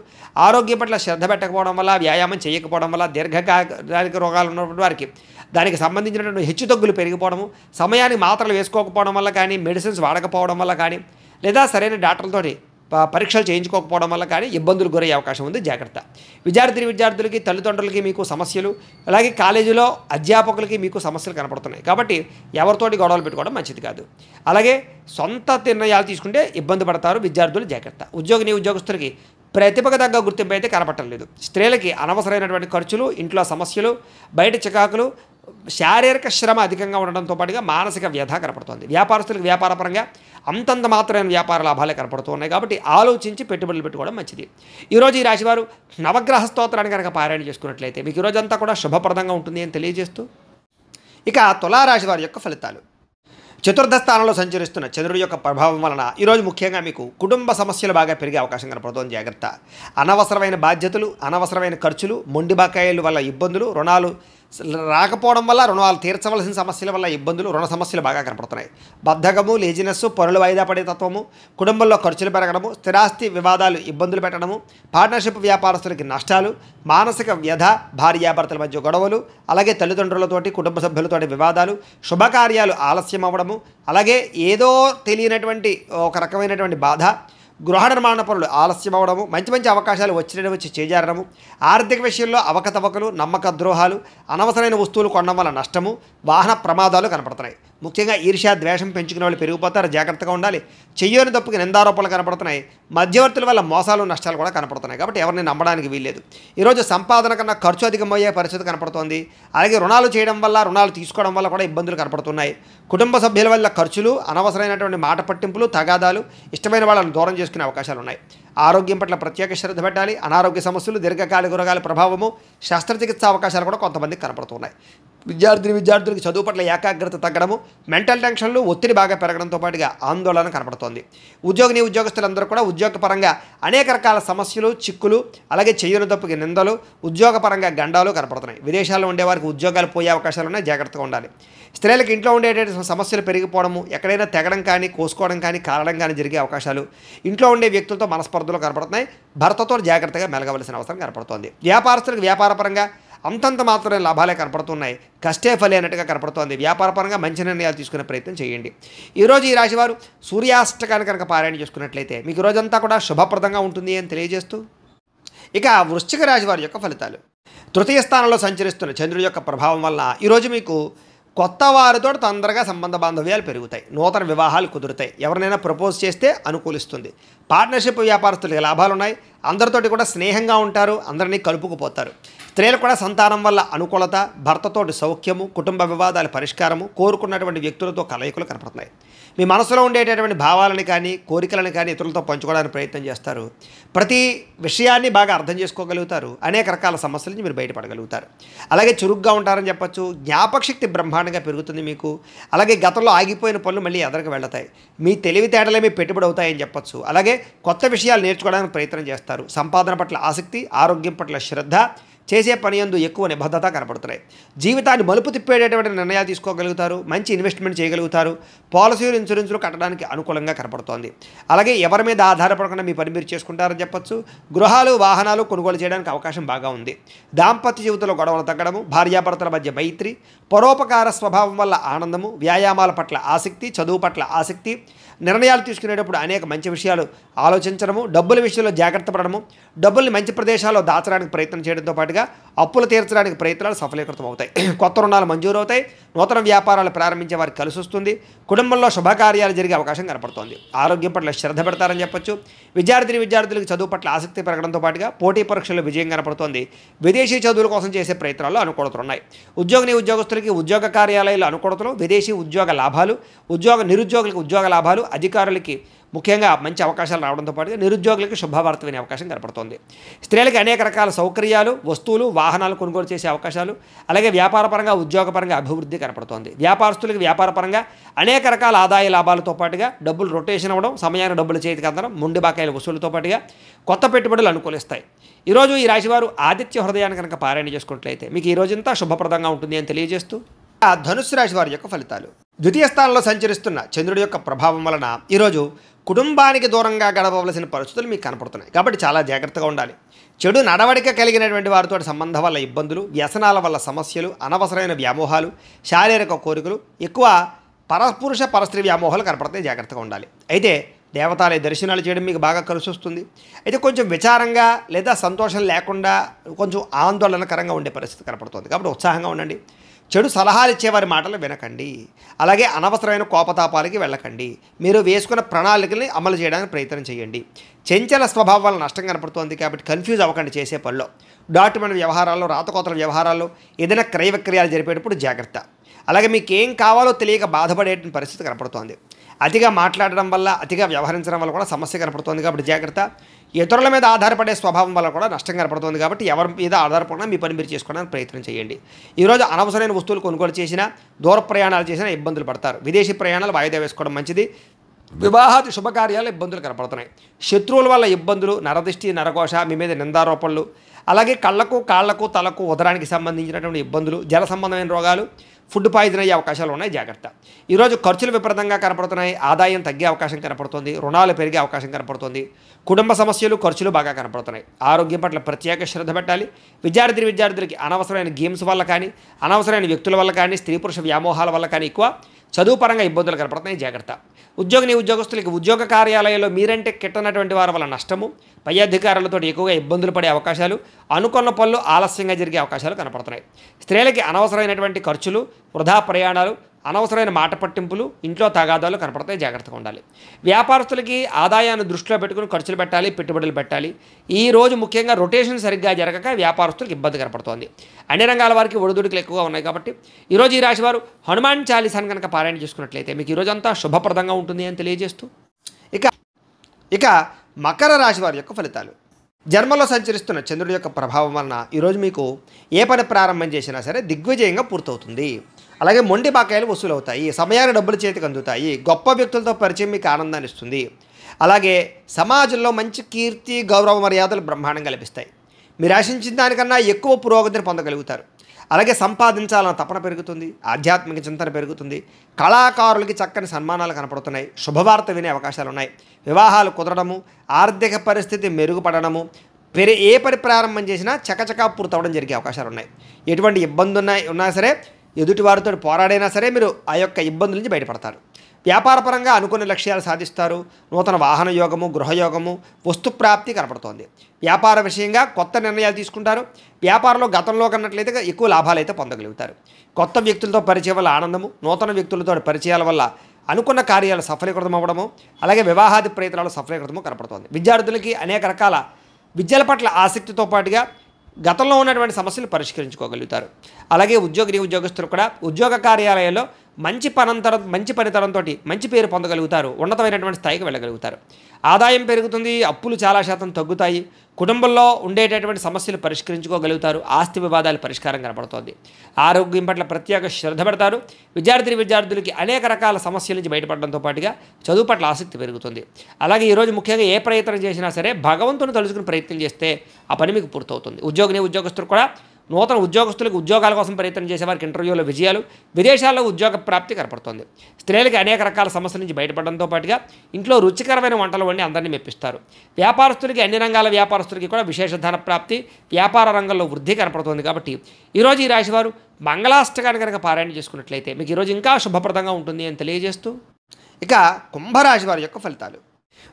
ఆరోగ్యం పట్ల శ్రద్ధ పెట్టకపోవడం వల్ల, వ్యాయామం చేయకపోవడం వల్ల, దీర్ఘకాలిక రోగాలు ఉన్నటువంటి వారికి దానికి సంబంధించినటువంటి హెచ్చుతగ్గులు పెరిగిపోవడము, సమయానికి మాత్రలు వేసుకోకపోవడం వల్ల కానీ, మెడిసిన్స్ వాడకపోవడం వల్ల కానీ, లేదా సరైన డాక్టర్లతోటి పరీక్షలు చేయించుకోకపోవడం వల్ల కానీ ఇబ్బందులు గురయ్యే అవకాశం ఉంది, జాగ్రత్త. విద్యార్థులకి, తల్లిదండ్రులకి మీకు సమస్యలు, అలాగే కాలేజీలో అధ్యాపకులకి మీకు సమస్యలు కనపడుతున్నాయి. కాబట్టి ఎవరితోటి గొడవలు పెట్టుకోవడం మంచిది కాదు. అలాగే సొంత నిర్ణయాలు తీసుకుంటే ఇబ్బంది పడతారు విద్యార్థులు, జాగ్రత్త. ఉద్యోగస్తులకి ప్రతిభకు తగ్గ గుర్తింపు అయితే కనపడటం లేదు. స్త్రీలకి అనవసరమైనటువంటి ఖర్చులు, ఇంట్లో సమస్యలు, బయట చికాకులు, శారీరక శ్రమ అధికంగా ఉండడంతో పాటుగా మానసిక వ్యధ కనపడుతుంది. వ్యాపారస్తులకు వ్యాపారపరంగా అంతంత మాత్రమైన వ్యాపార లాభాలే కనపడుతూ ఉన్నాయి, కాబట్టి ఆలోచించి పెట్టుబడులు పెట్టుకోవడం మంచిది. ఈరోజు ఈ రాశివారు నవగ్రహ స్తోత్రాన్ని కనుక పారాయణ చేసుకున్నట్లయితే మీకు ఈరోజంతా కూడా శుభప్రదంగా ఉంటుంది అని తెలియజేస్తూ, ఇక తులారాశి వారి యొక్క ఫలితాలు. చతుర్థ స్థానంలో సంచరిస్తున్న చంద్రుడి యొక్క ప్రభావం వలన ఈరోజు ముఖ్యంగా మీకు కుటుంబ సమస్యలు బాగా పెరిగే అవకాశం కనపడుతోంది. జాగ్రత్త. అనవసరమైన బాధ్యతలు, అనవసరమైన ఖర్చులు, మొండి బకాయిల వల్ల ఇబ్బందులు, రుణాలు రాకపోవడం వల్ల, రుణాలు తీర్చవలసిన సమస్యల వల్ల ఇబ్బందులు, రుణ సమస్యలు బాగా కనపడుతున్నాయి. బద్ధకము, లేజినెస్, పనులు వాయిదా పడే తత్వము, కుటుంబంలో ఖర్చులు పెరగడము, స్థిరాస్తి వివాదాలు ఇబ్బందులు పెట్టడము, పార్ట్నర్షిప్ వ్యాపారస్తులకి నష్టాలు, మానసిక వ్యధ, భార్యాభర్తల మధ్య గొడవలు, అలాగే తల్లిదండ్రులతోటి కుటుంబ సభ్యులతోటి వివాదాలు, శుభకార్యాలు ఆలస్యం అవ్వడము, అలాగే ఏదో తెలియనటువంటి ఒక రకమైనటువంటి బాధ, గృహ నిర్మాణ పనులు ఆలస్యం అవ్వడము, మంచి మంచి అవకాశాలు వచ్చి చేజారడము, ఆర్థిక విషయంలో అవకతవకలు, నమ్మక ద్రోహాలు, అనవసరమైన వస్తువులు కొనడం వల్ల నష్టము, వాహన ప్రమాదాలు కనపడుతున్నాయి. ముఖ్యంగా ఈర్ష్య, ద్వేషం పెంచుకునే వాళ్ళు పెరిగిపోతారు. జాగ్రత్తగా ఉండాలి. చెయ్యని తప్పుకి నిందారోపణలు కనపడుతున్నాయి. మధ్యవర్తుల వల్ల మోసాలు, నష్టాలు కూడా కనపడుతున్నాయి. కాబట్టి ఎవరిని నమ్మడానికి వీల్లేదు. ఈరోజు సంపాదన కన్నా ఖర్చు అధికమయ్యే పరిస్థితి కనపడుతోంది. అలాగే రుణాలు చేయడం వల్ల, రుణాలు తీసుకోవడం వల్ల కూడా ఇబ్బందులు కనపడుతున్నాయి. కుటుంబ సభ్యుల వల్ల ఖర్చులు, అనవసరమైనటువంటి మాట పట్టింపులు, తగాదాలు, ఇష్టమైన వాళ్ళని దూరం చేసుకునే అవకాశాలు ఉన్నాయి. ఆరోగ్యం పట్ల ప్రత్యేక శ్రద్ధ పెట్టాలి. అనారోగ్య సమస్యలు, దీర్ఘకాలిక రోగాల ప్రభావము, శస్త్రచికిత్స అవకాశాలు కూడా కొంతమందికి కనపడుతున్నాయి. విద్యార్థులకి చదువు పట్ల ఏకాగ్రత తగ్గడము, మెంటల్ టెన్షన్లు, ఒత్తిడి బాగా పెరగడంతో పాటుగా ఆందోళన కనపడుతోంది. ఉద్యోగస్తులందరూ కూడా ఉద్యోగపరంగా అనేక రకాల సమస్యలు, చిక్కులు, అలాగే చెయ్యని తప్పుకి నిందలు, ఉద్యోగపరంగా గండాలు కనపడుతున్నాయి. విదేశాల్లో ఉండే వారికి ఉద్యోగాలు పోయే అవకాశాలు ఉన్నాయి. జాగ్రత్తగా ఉండాలి. స్త్రీలకు ఇంట్లో ఉండేటువంటి సమస్యలు పెరిగిపోవడము, ఎక్కడైనా తెగడం కానీ, కోసుకోవడం కానీ, కారడం కానీ జరిగే అవకాశాలు, ఇంట్లో ఉండే వ్యక్తులతో మనస్పర్ధలు కనపడుతున్నాయి. భర్తతో జాగ్రత్తగా మెలగవలసిన అవసరం కనపడుతోంది. వ్యాపారస్తులకు వ్యాపారపరంగా అంతంత మాత్రమే లాభాలే కనపడుతున్నాయి. కష్టే ఫలి అన్నట్టుగా కనపడుతోంది. వ్యాపారపరంగా మంచి నిర్ణయాలు తీసుకునే ప్రయత్నం చేయండి. ఈరోజు ఈ రాశివారు సూర్యాష్టకాన్ని కనుక పారాయణ చేసుకున్నట్లయితే మీకు రోజంతా కూడా శుభప్రదంగా ఉంటుంది అని తెలియజేస్తూ, ఇక వృశ్చిక రాశి వారి యొక్క ఫలితాలు. తృతీయ స్థానంలో సంచరిస్తున్న చంద్రుడి యొక్క ప్రభావం వలన ఈరోజు మీకు కొత్త వారితో తొందరగా సంబంధ బాంధవ్యాలు పెరుగుతాయి. నూతన వివాహాలు కుదురుతాయి. ఎవరినైనా ప్రపోజ్ చేస్తే అనుకూలిస్తుంది. పార్ట్నర్షిప్ వ్యాపారస్తులకి లాభాలు ఉన్నాయి. అందరితోటి కూడా స్నేహంగా ఉంటారు. అందరినీ కలుపుకుపోతారు. స్త్రీలకు కూడా సంతానం వల్ల అనుకూలత, భర్తతోటి సౌఖ్యము, కుటుంబ వివాదాల పరిష్కారము, కోరుకున్నటువంటి వ్యక్తులతో కలయికలు కనపడుతున్నాయి. మీ మనసులో ఉండేటటువంటి భావాలని కానీ, కోరికలను కానీ ఇతరులతో పంచుకోవడానికి ప్రయత్నం చేస్తారు. ప్రతి విషయాన్ని బాగా అర్థం చేసుకోగలుగుతారు. అనేక రకాల సమస్యల నుంచి మీరు బయటపడగలుగుతారు. అలాగే చురుగ్గా ఉంటారని చెప్పచ్చు. జ్ఞాపకశక్తి బ్రహ్మాండంగా పెరుగుతుంది మీకు. అలాగే గతంలో ఆగిపోయిన పనులు మళ్ళీ ఎదరికి వెళతాయి. మీ తెలివితేటలే మీ పెట్టుబడి అవుతాయని చెప్పచ్చు. అలాగే కొత్త విషయాలు నేర్చుకోవడానికి ప్రయత్నం చేస్తారు. సంపాదన పట్ల ఆసక్తి, ఆరోగ్యం పట్ల శ్రద్ధ, చేసే పని యందు ఎక్కువ నిబద్ధత కనపడుతున్నాయి. జీవితాన్ని మలుపు తిప్పేటటువంటి నిర్ణయాలు తీసుకోగలుగుతారు. మంచి ఇన్వెస్ట్మెంట్ చేయగలుగుతారు. పాలసీలు, ఇన్సూరెన్సులు కట్టడానికి అనుకూలంగా కనపడుతోంది. అలాగే ఎవరి మీద ఆధారపడకుండా మీ పని మీరు చేసుకుంటారని చెప్పచ్చు. గృహాలు, వాహనాలు కొనుగోలు చేయడానికి అవకాశం బాగా ఉంది. దాంపత్య జీవితంలో గొడవలు తగ్గడము, భార్యాభర్తల మధ్య మైత్రి, పరోపకార స్వభావం వల్ల ఆనందము, వ్యాయామాల పట్ల ఆసక్తి, చదువు పట్ల ఆసక్తి, నిర్ణయాలు తీసుకునేటప్పుడు అనేక మంచి విషయాలు ఆలోచించడము, డబ్బుల విషయంలో జాగ్రత్త పడడము, డబ్బుల్ని మంచి ప్రదేశాల్లో దాచడానికి ప్రయత్నం చేయడంతో పాటుగా అప్పులు తీర్చడానికి ప్రయత్నాలు సఫలీకృతం అవుతాయి. కొత్త రుణాలు మంజూరు అవుతాయి. నూతన వ్యాపారాలు ప్రారంభించే వారికి కలిసి వస్తుంది. కుటుంబంలో శుభకార్యాలు జరిగే అవకాశం కనపడుతోంది. ఆరోగ్యం పట్ల శ్రద్ధ పెడతారని చెప్పొచ్చు. విద్యార్థులకు చదువు పట్ల ఆసక్తి పెరగడంతో పాటుగా పోటీ పరీక్షల్లో విజయం కనపడుతోంది. విదేశీ చదువుల కోసం చేసే ప్రయత్నాల్లో అనుకూలతలు ఉన్నాయి. ఉద్యోగస్తులకి ఉద్యోగ కార్యాలయాల్లో అనుకూలతలు, విదేశీ ఉద్యోగ లాభాలు, నిరుద్యోగులకు ఉద్యోగ లాభాలు, అధికారులకి ముఖ్యంగా మంచి అవకాశాలు రావడంతో పాటుగా నిరుద్యోగులకు శుభవార్త వినే అవకాశం కనపడుతోంది. స్త్రీలకు అనేక రకాల సౌకర్యాలు, వస్తువులు, వాహనాలు కొనుగోలు చేసే అవకాశాలు, అలాగే వ్యాపారపరంగా, ఉద్యోగపరంగా అభివృద్ధి కనపడుతోంది. వ్యాపారస్తులకు వ్యాపారపరంగా అనేక రకాల ఆదాయ లాభాలతో పాటుగా డబ్బులు రొటేషన్ అవ్వడం, సమయానికి డబ్బులు చేతికి అందడం, మొండి బాకాయల వసూలుతో పాటుగా కొత్త పెట్టుబడులు అనుకూలిస్తాయి. ఈరోజు ఈ రాశివారు ఆదిత్య హృదయాన్ని కనుక పారాయణ చేసుకున్నట్లయితే మీకు ఈ రోజంతా శుభప్రదంగా ఉంటుంది అని తెలియజేస్తూ, ధనుస్సు రాశి వారి యొక్క ఫలితాలు. ద్వితీయ స్థానంలో సంచరిస్తున్న చంద్రుడి యొక్క ప్రభావం వలన ఈరోజు కుటుంబానికి దూరంగా గడపవలసిన పరిస్థితులు మీకు కనపడుతున్నాయి. కాబట్టి చాలా జాగ్రత్తగా ఉండాలి. చెడు నడవడిక కలిగినటువంటి వారితో సంబంధం వల్ల ఇబ్బందులు, వ్యసనాల వల్ల సమస్యలు, అనవసరమైన వ్యామోహాలు, శారీరక కోరికలు, ఎక్కువ పరపురుష పరస్త్రీ వ్యామోహాలు కనపడతాయి. జాగ్రత్తగా ఉండాలి. అయితే దేవతాలయ దర్శనాలు చేయడం మీకు బాగా కలిసి వస్తుంది. అయితే కొంచెం విచారంగా లేదా సంతోషం లేకుండా కొంచెం ఆందోళనకరంగా ఉండే పరిస్థితి కనపడుతుంది. కాబట్టి ఉత్సాహంగా ఉండండి. చెడు సలహాలు ఇచ్చేవారి మాటలు వినకండి. అలాగే అనవసరమైన కోపతాపాలకి వెళ్ళకండి. మీరు వేసుకున్న ప్రణాళికల్ని అమలు చేయడానికి ప్రయత్నం చేయండి. చంచల స్వభావం వల్ల నష్టం కనపడుతోంది. కాబట్టి కన్ఫ్యూజ్ అవ్వకండి చేసే పనిలో. డాక్యుమెంట్ వ్యవహారాల్లో, రాతకోతల వ్యవహారాల్లో, ఏదైనా క్రయ విక్రయాలు జరిపేటప్పుడు జాగ్రత్త. అలాగే మీకు ఏం కావాలో తెలియక బాధపడే పరిస్థితి కనపడుతోంది. అతిగా మాట్లాడడం వల్ల, అతిగా వ్యవహరించడం వల్ల కూడా సమస్య కనపడుతోంది. కాబట్టి జాగ్రత్త. ఇతరుల మీద ఆధారపడే స్వభావం వల్ల కూడా నష్టం కనపడుతుంది కాబట్టి ఎవరి మీద ఆధారపడినా మీ పని మీరు చేసుకోవడానికి ప్రయత్నం చేయండి. ఈరోజు అనవసరమైన వస్తువులు కొనుగోలు చేసినా, దూర ప్రయాణాలు చేసినా ఇబ్బందులు పడతారు. విదేశీ ప్రయాణాలు వాయిదా వేసుకోవడం మంచిది. వివాహాది శుభకార్యాలు ఇబ్బందులు కనపడుతున్నాయి. శత్రువుల వల్ల ఇబ్బందులు, నరదిష్టి, నరఘోష, మీ మీద నిందారోపణలు, అలాగే కళ్ళకు, కాళ్లకు, తలకు, ఉదరానికి సంబంధించినటువంటి ఇబ్బందులు, జల సంబంధమైన రోగాలు, ఫుడ్ పాయిజన్ అయ్యే అవకాశాలు ఉన్నాయి. జాగ్రత్త. ఈరోజు ఖర్చులు విపరీతంగా కనపడుతున్నాయి. ఆదాయం తగ్గే అవకాశం కనపడుతుంది. రుణాలు పెరిగే అవకాశం కనపడుతుంది. కుటుంబ సమస్యలు, ఖర్చులు బాగా కనపడుతున్నాయి. ఆరోగ్యం పట్ల ప్రత్యేక శ్రద్ధ పెట్టాలి. విద్యార్థులకి అనవసరమైన గేమ్స్ వల్ల కానీ, అనవసరమైన వ్యక్తుల వల్ల కానీ, స్త్రీ పురుష వ్యామోహాల వల్ల కానీ ఎక్కువ చదువు పరంగా ఇబ్బందులు కనపడుతున్నాయి. జాగ్రత్త. ఉద్యోగస్తులకి ఉద్యోగ కార్యాలయాల్లో మీరంటే కిట్టనటువంటి వారి వల్ల నష్టము, పై అధికారులతో ఎక్కువగా ఇబ్బందులు పడే అవకాశాలు, అనుకున్న పనులు ఆలస్యంగా జరిగే అవకాశాలు కనపడుతున్నాయి. స్త్రీలకి అనవసరమైనటువంటి ఖర్చులు, వృధా ప్రయాణాలు, అనవసరమైన మాట పట్టింపులు, ఇంట్లో తగాదాలు కనపడతాయి. జాగ్రత్తగా ఉండాలి. వ్యాపారస్తులకి ఆదాయాన్ని దృష్టిలో పెట్టుకుని ఖర్చులు పెట్టాలి, పెట్టుబడులు పెట్టాలి. ఈ రోజు ముఖ్యంగా రొటేషన్ సరిగ్గా జరగక వ్యాపారస్తులకు ఇబ్బంది కనపడుతోంది. అన్ని రంగాల వారికి ఒడిదుడుకులు ఎక్కువగా ఉన్నాయి కాబట్టి ఈరోజు ఈ రాశి వారు హనుమాన్ చాలీసాను కనుక పారాయణ చేసుకున్నట్లయితే మీకు ఈరోజు అంతా శుభప్రదంగా ఉంటుంది అని తెలియజేస్తూ ఇక మకర రాశి వారి యొక్క ఫలితాలు. జన్మలో సంచరిస్తున్న చంద్రుడి యొక్క ప్రభావం వలన ఈరోజు మీకు ఏ పని ప్రారంభం చేసినా సరే దిగ్విజయంగా పూర్తవుతుంది. అలాగే మొండి బాకాయలు వసూలు అవుతాయి. సమయానికి డబ్బులు చేతికి అందుతాయి. గొప్ప వ్యక్తులతో పరిచయం మీకు ఆనందాన్ని ఇస్తుంది. అలాగే సమాజంలో మంచి కీర్తి, గౌరవ మర్యాదలు బ్రహ్మాండంగా లభిస్తాయి. మీరు ఆశించిన దానికన్నా ఎక్కువ పురోగతిని పొందగలుగుతారు. అలాగే సంపాదించాలన్న తపన పెరుగుతుంది. ఆధ్యాత్మిక చింతన పెరుగుతుంది. కళాకారులకి చక్కని సన్మానాలు కనపడుతున్నాయి. శుభవార్త వినే అవకాశాలు ఉన్నాయి. వివాహాలు కుదరడము, ఆర్థిక పరిస్థితి మెరుగుపడడము, ఏ పని ప్రారంభం చేసినా చకచకా పూర్తవడం జరిగే అవకాశాలు ఉన్నాయి. ఎటువంటి ఇబ్బంది ఉన్నా సరే, ఎదుటి వారితో పోరాడైనా సరే మీరు ఆ యొక్క ఇబ్బందుల నుంచి బయటపడతారు. వ్యాపారపరంగా అనుకున్న లక్ష్యాలు సాధిస్తారు. నూతన వాహన యోగము, గృహయోగము, వస్తుప్రాప్తి కనపడుతోంది. వ్యాపార విషయంగా కొత్త నిర్ణయాలు తీసుకుంటారు. వ్యాపారంలో గతంలో కన్నట్లయితే ఎక్కువ లాభాలు అయితే పొందగలుగుతారు. కొత్త వ్యక్తులతో పరిచయం వల్ల ఆనందము, నూతన వ్యక్తులతో పరిచయాల వల్ల అనుకున్న కార్యాలు సఫలీకృతం అవ్వడము, అలాగే వివాహాది ప్రయత్నాలు సఫలీకృతము కనపడుతోంది. విద్యార్థులకి అనేక రకాల విద్యల పట్ల ఆసక్తితో పాటుగా గతంలో ఉన్నటువంటి సమస్యలు పరిష్కరించుకోగలుగుతారు. అలాగే ఉద్యోగస్తులు కూడా ఉద్యోగ కార్యాలయాల్లో మంచి పనితనంతో మంచి పేరు పొందగలుగుతారు. ఉన్నతమైనటువంటి స్థాయికి వెళ్ళగలుగుతారు. ఆదాయం పెరుగుతుంది. అప్పులు చాలా శాతం తగ్గుతాయి. కుటుంబంలో ఉండేటటువంటి సమస్యలు పరిష్కరించుకోగలుగుతారు. ఆస్తి వివాదాల పరిష్కారం కనపడుతోంది. ఆరోగ్యం పట్ల ప్రత్యేక శ్రద్ధ పెడతారు. విద్యార్థులకి అనేక రకాల సమస్యల నుంచి బయటపడడంతో పాటుగా చదువు పట్ల ఆసక్తి పెరుగుతుంది. అలాగే ఈరోజు ముఖ్యంగా ఏ ప్రయత్నం చేసినా సరే భగవంతుని తలుచుకుని ప్రయత్నం చేస్తే ఆ పని మీకు పూర్తవుతుంది. ఉద్యోగస్తులు కూడా నూతన ఉద్యోగస్తులకు ఉద్యోగాల కోసం ప్రయత్నం చేసేవారికి ఇంటర్వ్యూలో విజయాలు, విదేశాల్లో ఉద్యోగ ప్రాప్తి కనపడుతోంది. స్త్రీలకి అనేక రకాల సమస్యల నుంచి బయటపడడంతో పాటుగా ఇంట్లో రుచికరమైన వంటలు వండి అందరినీ మెప్పిస్తారు. వ్యాపారస్తులకి అన్ని రంగాల వ్యాపారస్తులకి కూడా విశేష ధన ప్రాప్తి, వ్యాపార రంగంలో వృద్ధి కనపడుతోంది. కాబట్టి ఈరోజు ఈ రాశివారు మంగళాష్టకాన్ని కనుక పారాయణ చేసుకున్నట్లయితే మీకు ఈరోజు ఇంకా శుభప్రదంగా ఉంటుంది అని తెలియజేస్తూ ఇక కుంభరాశి వారి యొక్క ఫలితాలు.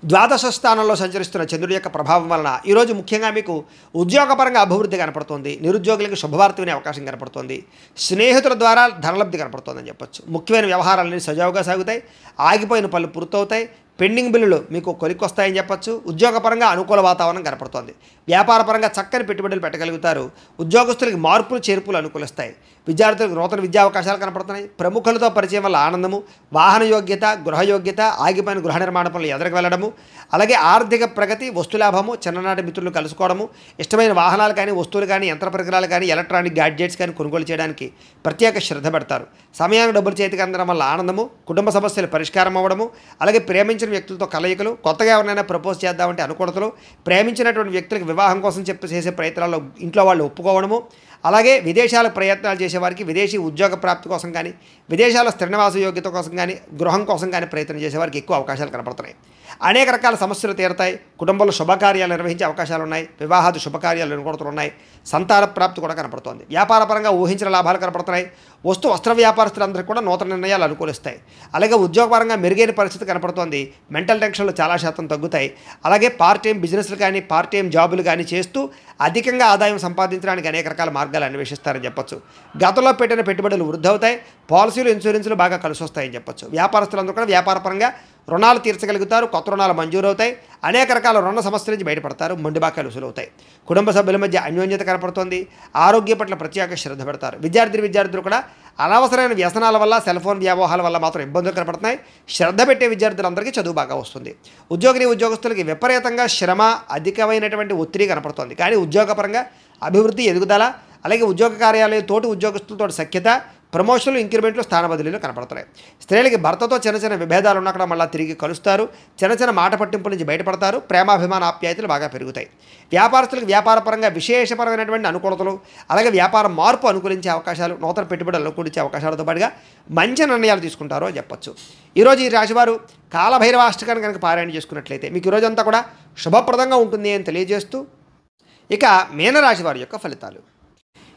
ద్వాదశ స్థానంలో సంచరిస్తున్న చంద్రుడి యొక్క ప్రభావం వలన ఈరోజు ముఖ్యంగా మీకు ఉద్యోగపరంగా అభివృద్ధి కనపడుతుంది. నిరుద్యోగులకు శుభవార్త వినే అవకాశం కనపడుతుంది. స్నేహితుల ద్వారా ధనలబ్ధి కనపడుతుందని చెప్పొచ్చు. ముఖ్యమైన వ్యవహారాలన్నీ సజావుగా సాగుతాయి. ఆగిపోయిన పనులు పూర్తవుతాయి. పెండింగ్ బిల్లులు మీకు కొలిక్కొస్తాయని చెప్పొచ్చు. ఉద్యోగపరంగా అనుకూల వాతావరణం కనపడుతోంది. వ్యాపారపరంగా చక్కని పెట్టుబడులు పెట్టగలుగుతారు. ఉద్యోగస్తులకి మార్పులు చేర్పులు అనుకూలిస్తాయి. విద్యార్థులకు నూతన విద్యా అవకాశాలు కనపడుతున్నాయి. ప్రముఖులతో పరిచయం వల్ల ఆనందము, వాహన యోగ్యత, గృహయోగ్యత, ఆగిపోయిన గృహ నిర్మాణ పనులు ఎదురుకు వెళ్ళడము, అలాగే ఆర్థిక ప్రగతి, వస్తులాభము, చిన్ననాటి మిత్రులు కలుసుకోవడము, ఇష్టమైన వాహనాలు కానీ, వస్తువులు కానీ, యంత్ర పరికరాలు కానీ, ఎలక్ట్రానిక్ గ్యాడ్జెట్స్ కానీ కొనుగోలు చేయడానికి ప్రత్యేక శ్రద్ధ పెడతారు. సమయానికి డబ్బులు చేతికి అందడం వల్ల ఆనందము, కుటుంబ సమస్యలు పరిష్కారం అవ్వడము, అలాగే ప్రేమించిన వ్యక్తులతో కలయికలు, కొత్తగా ఎవరైనా ప్రపోజ్ చేద్దామంటే అనుకూలతలు, ప్రేమించినటువంటి వ్యక్తులకు వివాహం కోసం చేసే ప్రయత్నాల్లో ఇంట్లో వాళ్ళు ఒప్పుకోవడము, అలాగే విదేశాలకు ప్రయత్నాలు చేసేవారికి విదేశీ ఉద్యోగ ప్రాప్తి కోసం కానీ, విదేశాల స్థిర నివాస యోగ్యత కోసం కానీ, గృహం కోసం కానీ ప్రయత్నం చేసేవారికి ఎక్కువ అవకాశాలు కనపడుతున్నాయి. అనేక రకాల సమస్యలు తీరుతాయి. కుటుంబంలో శుభకార్యాలు నిర్వహించే అవకాశాలు ఉన్నాయి. వివాహాది శుభకార్యాలు అనుకూలతలు ఉన్నాయి. సంతాన ప్రాప్తి కూడా కనపడుతోంది. వ్యాపారపరంగా ఊహించిన లాభాలు కనపడుతున్నాయి. వస్త్ర వ్యాపారస్తులందరికీ కూడా నూతన నిర్ణయాలు అనుకూలిస్తాయి. అలాగే ఉద్యోగపరంగా మెరుగైన పరిస్థితి కనపడుతోంది. మెంటల్ టెన్షన్లు చాలా శాతం తగ్గుతాయి. అలాగే పార్ట్ టైం బిజినెస్లు కానీ, పార్ట్ టైం జాబులు కానీ చేస్తూ అధికంగా ఆదాయం సంపాదించడానికి అనేక రకాల మార్గాలు అన్వేషిస్తారని చెప్పొచ్చు. గతంలో పెట్టిన పెట్టుబడులు వృద్ధి అవుతాయి. పాలసీలు, ఇన్సూరెన్సులు బాగా కలిసి వస్తాయని చెప్పొచ్చు. వ్యాపారస్తులందరూ కూడా వ్యాపారపరంగా రుణాలు తీర్చగలుగుతారు, కొత్త రుణాలు మంజూరవుతాయి, అనేక రకాల రుణ సమస్యల నుంచి బయటపడతారు, మొండి బాకాలు వసూలవుతాయి. కుటుంబ సభ్యుల మధ్య అన్యోన్యత కనపడుతోంది. ఆరోగ్యం పట్ల ప్రత్యేక శ్రద్ధ పెడతారు. విద్యార్థులు కూడా అనవసరమైన వ్యసనాల వల్ల, సెల్ ఫోన్ వ్యామోహాల వల్ల మాత్రం ఇబ్బందులు కనపడుతున్నాయి. శ్రద్ధ పెట్టే విద్యార్థులందరికీ చదువు బాగా వస్తుంది. ఉద్యోగస్తులకి విపరీతంగా శ్రమ, అధికమైనటువంటి ఒత్తిడి కనపడుతోంది. కానీ ఉద్యోగపరంగా అభివృద్ధి, ఎదుగుదల, అలాగే ఉద్యోగ కార్యాలయం తోటి ఉద్యోగస్తులతో సఖ్యత, ప్రమోషన్లు, ఇంక్రిమెంట్లు, స్థాన బదిలీలు కనపడుతున్నాయి. స్త్రీలకి భర్తతో చిన్న విభేదాలు ఉన్నా కూడా మళ్ళీ తిరిగి కలుస్తారు. చిన్న మాట పట్టింపుల నుంచి బయటపడతారు. ప్రేమాభిమాన ఆప్యాయతలు బాగా పెరుగుతాయి. వ్యాపారస్తులకు వ్యాపారపరంగా విశేషపరమైనటువంటి అనుకూలతలు, అలాగే వ్యాపార మార్పు అనుకూలించే అవకాశాలు, నూతన పెట్టుబడులు అనుకూలించే అవకాశాలతో పాటుగా మంచి నిర్ణయాలు తీసుకుంటారో అని చెప్పొచ్చు. ఈరోజు ఈ రాశివారు కాలభైరవాష్టకాన్ని కనుక పారాయణ చేసుకున్నట్లయితే మీకు ఈరోజంతా కూడా శుభప్రదంగా ఉంటుంది అని తెలియజేస్తూ, ఇక మీనరాశి వారి యొక్క ఫలితాలు.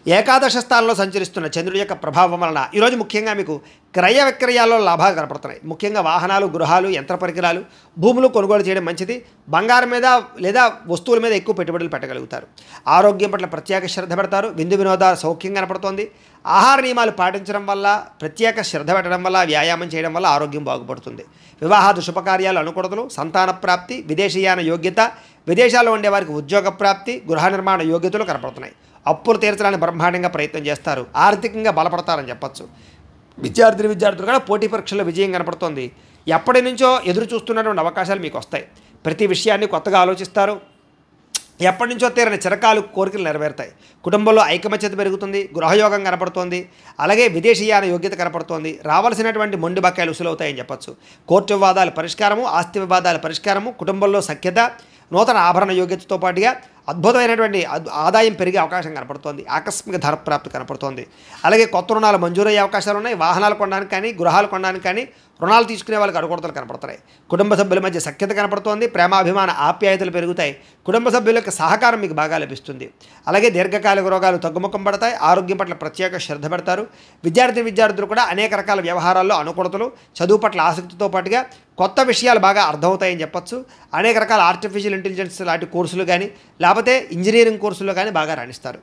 ఏకాదశ స్థానంలో సంచరిస్తున్న చంద్రుడి యొక్క ప్రభావం వలన ఈరోజు ముఖ్యంగా మీకు క్రయ విక్రయాల్లో లాభాలు కనపడుతున్నాయి. ముఖ్యంగా వాహనాలు, గృహాలు, యంత్ర పరికరాలు, భూములు కొనుగోలు చేయడం మంచిది. బంగారం మీద లేదా వస్తువుల మీద ఎక్కువ పెట్టుబడులు పెట్టగలుగుతారు. ఆరోగ్యం పట్ల ప్రత్యేక శ్రద్ధ పెడతారు. విందు వినోదాలు సౌఖ్యం కనపడుతోంది. ఆహార నియమాలు పాటించడం వల్ల, ప్రత్యేక శ్రద్ధ పెట్టడం వల్ల, వ్యాయామం చేయడం వల్ల ఆరోగ్యం బాగుపడుతుంది. వివాహాది శుభకార్యాలు అనుకూలతలు, సంతాన ప్రాప్తి, విదేశీయాన యోగ్యత, విదేశాల్లో ఉండే వారికి ఉద్యోగ ప్రాప్తి, గృహ నిర్మాణ యోగ్యతలు కనపడుతున్నాయి. అప్పులు తీర్చడానికి బ్రహ్మాండంగా ప్రయత్నం చేస్తారు. ఆర్థికంగా బలపడతారని చెప్పచ్చు. విద్యార్థులు కూడా పోటీ పరీక్షల్లో విజయం కనపడుతోంది. ఎప్పటి నుంచో ఎదురు చూస్తున్నటువంటి అవకాశాలు మీకు వస్తాయి. ప్రతి విషయాన్ని కొత్తగా ఆలోచిస్తారు. ఎప్పటి నుంచో తీరని చిరకాలు కోరికలు నెరవేరుతాయి. కుటుంబంలో ఐకమత్యత పెరుగుతుంది. గృహయోగం కనపడుతోంది. అలాగే విదేశీయాన యోగ్యత కనపడుతోంది. రావాల్సినటువంటి మొండి బకాయిలు వసూలవుతాయని చెప్పచ్చు. కోర్టు వివాదాల పరిష్కారము, ఆస్తి వివాదాల పరిష్కారము, కుటుంబంలో సఖ్యత, నూతన ఆభరణ యోగ్యతతో పాటుగా అద్భుతమైనటువంటి ఆదాయం పెరిగే అవకాశం కనపడుతోంది. ఆకస్మిక ధనప్రాప్తి కనపడుతోంది. అలాగే కొత్త రుణాలు మంజూరయ్యే అవకాశాలు ఉన్నాయి. వాహనాలు కొనడానికి కానీ, గృహాలు కొనడానికి కానీ, రుణాలు తీసుకునే వాళ్ళకి అనుకూలతలు కనపడుతున్నాయి. కుటుంబ సభ్యుల మధ్య సఖ్యత కనపడుతోంది. ప్రేమాభిమాన ఆప్యాయతలు పెరుగుతాయి. కుటుంబ సభ్యుల యొక్క సహకారం మీకు బాగా లభిస్తుంది. అలాగే దీర్ఘకాలిక రోగాలు తగ్గుముఖం పడతాయి. ఆరోగ్యం పట్ల ప్రత్యేక శ్రద్ధ పెడతారు. విద్యార్థులు కూడా అనేక రకాల వ్యవహారాల్లో అనుకూలతలు, చదువు పట్ల ఆసక్తితో పాటుగా కొత్త విషయాలు బాగా అర్థమవుతాయని చెప్పచ్చు. అనేక రకాల ఆర్టిఫిషియల్ ఇంటెలిజెన్స్ లాంటి కోర్సులు కానీ, లేకపోతే ఇంజనీరింగ్ కోర్సులు కానీ బాగా రాణిస్తారు.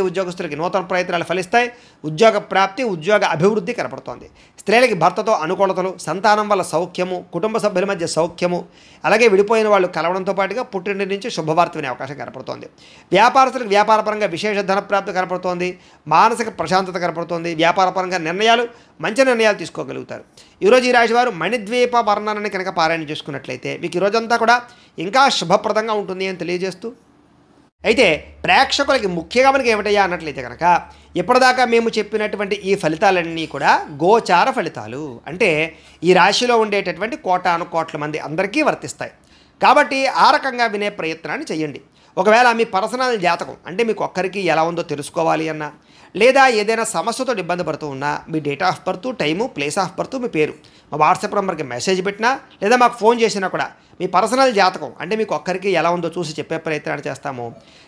ఉద్యోగస్తులకి నూతన ప్రయత్నాలు ఫలిస్తాయి. ఉద్యోగ ప్రాప్తి, ఉద్యోగ అభివృద్ధి కనపడుతోంది. స్త్రీలకి భర్తతో అనుకూలతలు, సంతానం వల్ల సౌఖ్యము, కుటుంబ సభ్యుల మధ్య సౌఖ్యము, అలాగే విడిపోయిన వాళ్ళు కలవడంతో పాటుగా పుట్టింటి నుంచి శుభవార్త వినే అవకాశం కనపడుతోంది. వ్యాపారస్తులకు వ్యాపారపరంగా విశేష ధనప్రాప్తి కనపడుతోంది. మానసిక ప్రశాంతత కనపడుతోంది. వ్యాపారపరంగా మంచి నిర్ణయాలు తీసుకోగలుగుతారు. ఈరోజు ఈ రాశివారు మణిద్వీప వర్ణనని కనుక పారాయణ చేసుకున్నట్లయితే మీకు ఈరోజంతా కూడా ఇంకా శుభప్రదంగా ఉంటుంది అని తెలియజేస్తూ, అయితే ప్రేక్షకులకి ముఖ్యంగా మనకి ఏమిటయ్యా అన్నట్లయితే కనుక ఇప్పటిదాకా మేము చెప్పినటువంటి ఈ ఫలితాలన్నీ కూడా గోచార ఫలితాలు. అంటే ఈ రాశిలో ఉండేటటువంటి కోట్ల మంది అందరికీ వర్తిస్తాయి. కాబట్టి ఆ రకంగా వినే ప్రయత్నాన్ని చేయండి. ఒకవేళ మీ పర్సనల్ జాతకం అంటే మీకు ఒక్కరికి ఎలా ఉందో తెలుసుకోవాలి అన్నా, లేదా ఏదైనా సమస్యతో ఇబ్బంది పడుతూ ఉన్నా మీ date of birth, time, place of birth, మీ పేరు మా వాట్సాప్ నెంబర్కి మెసేజ్ పెట్టినా లేదా మాకు ఫోన్ చేసినా కూడా మీ పర్సనల్ జాతకం అంటే మీకు ఒక్కరికి ఎలా ఉందో చూసి చెప్పే ప్రయత్నాన్ని చేస్తాము.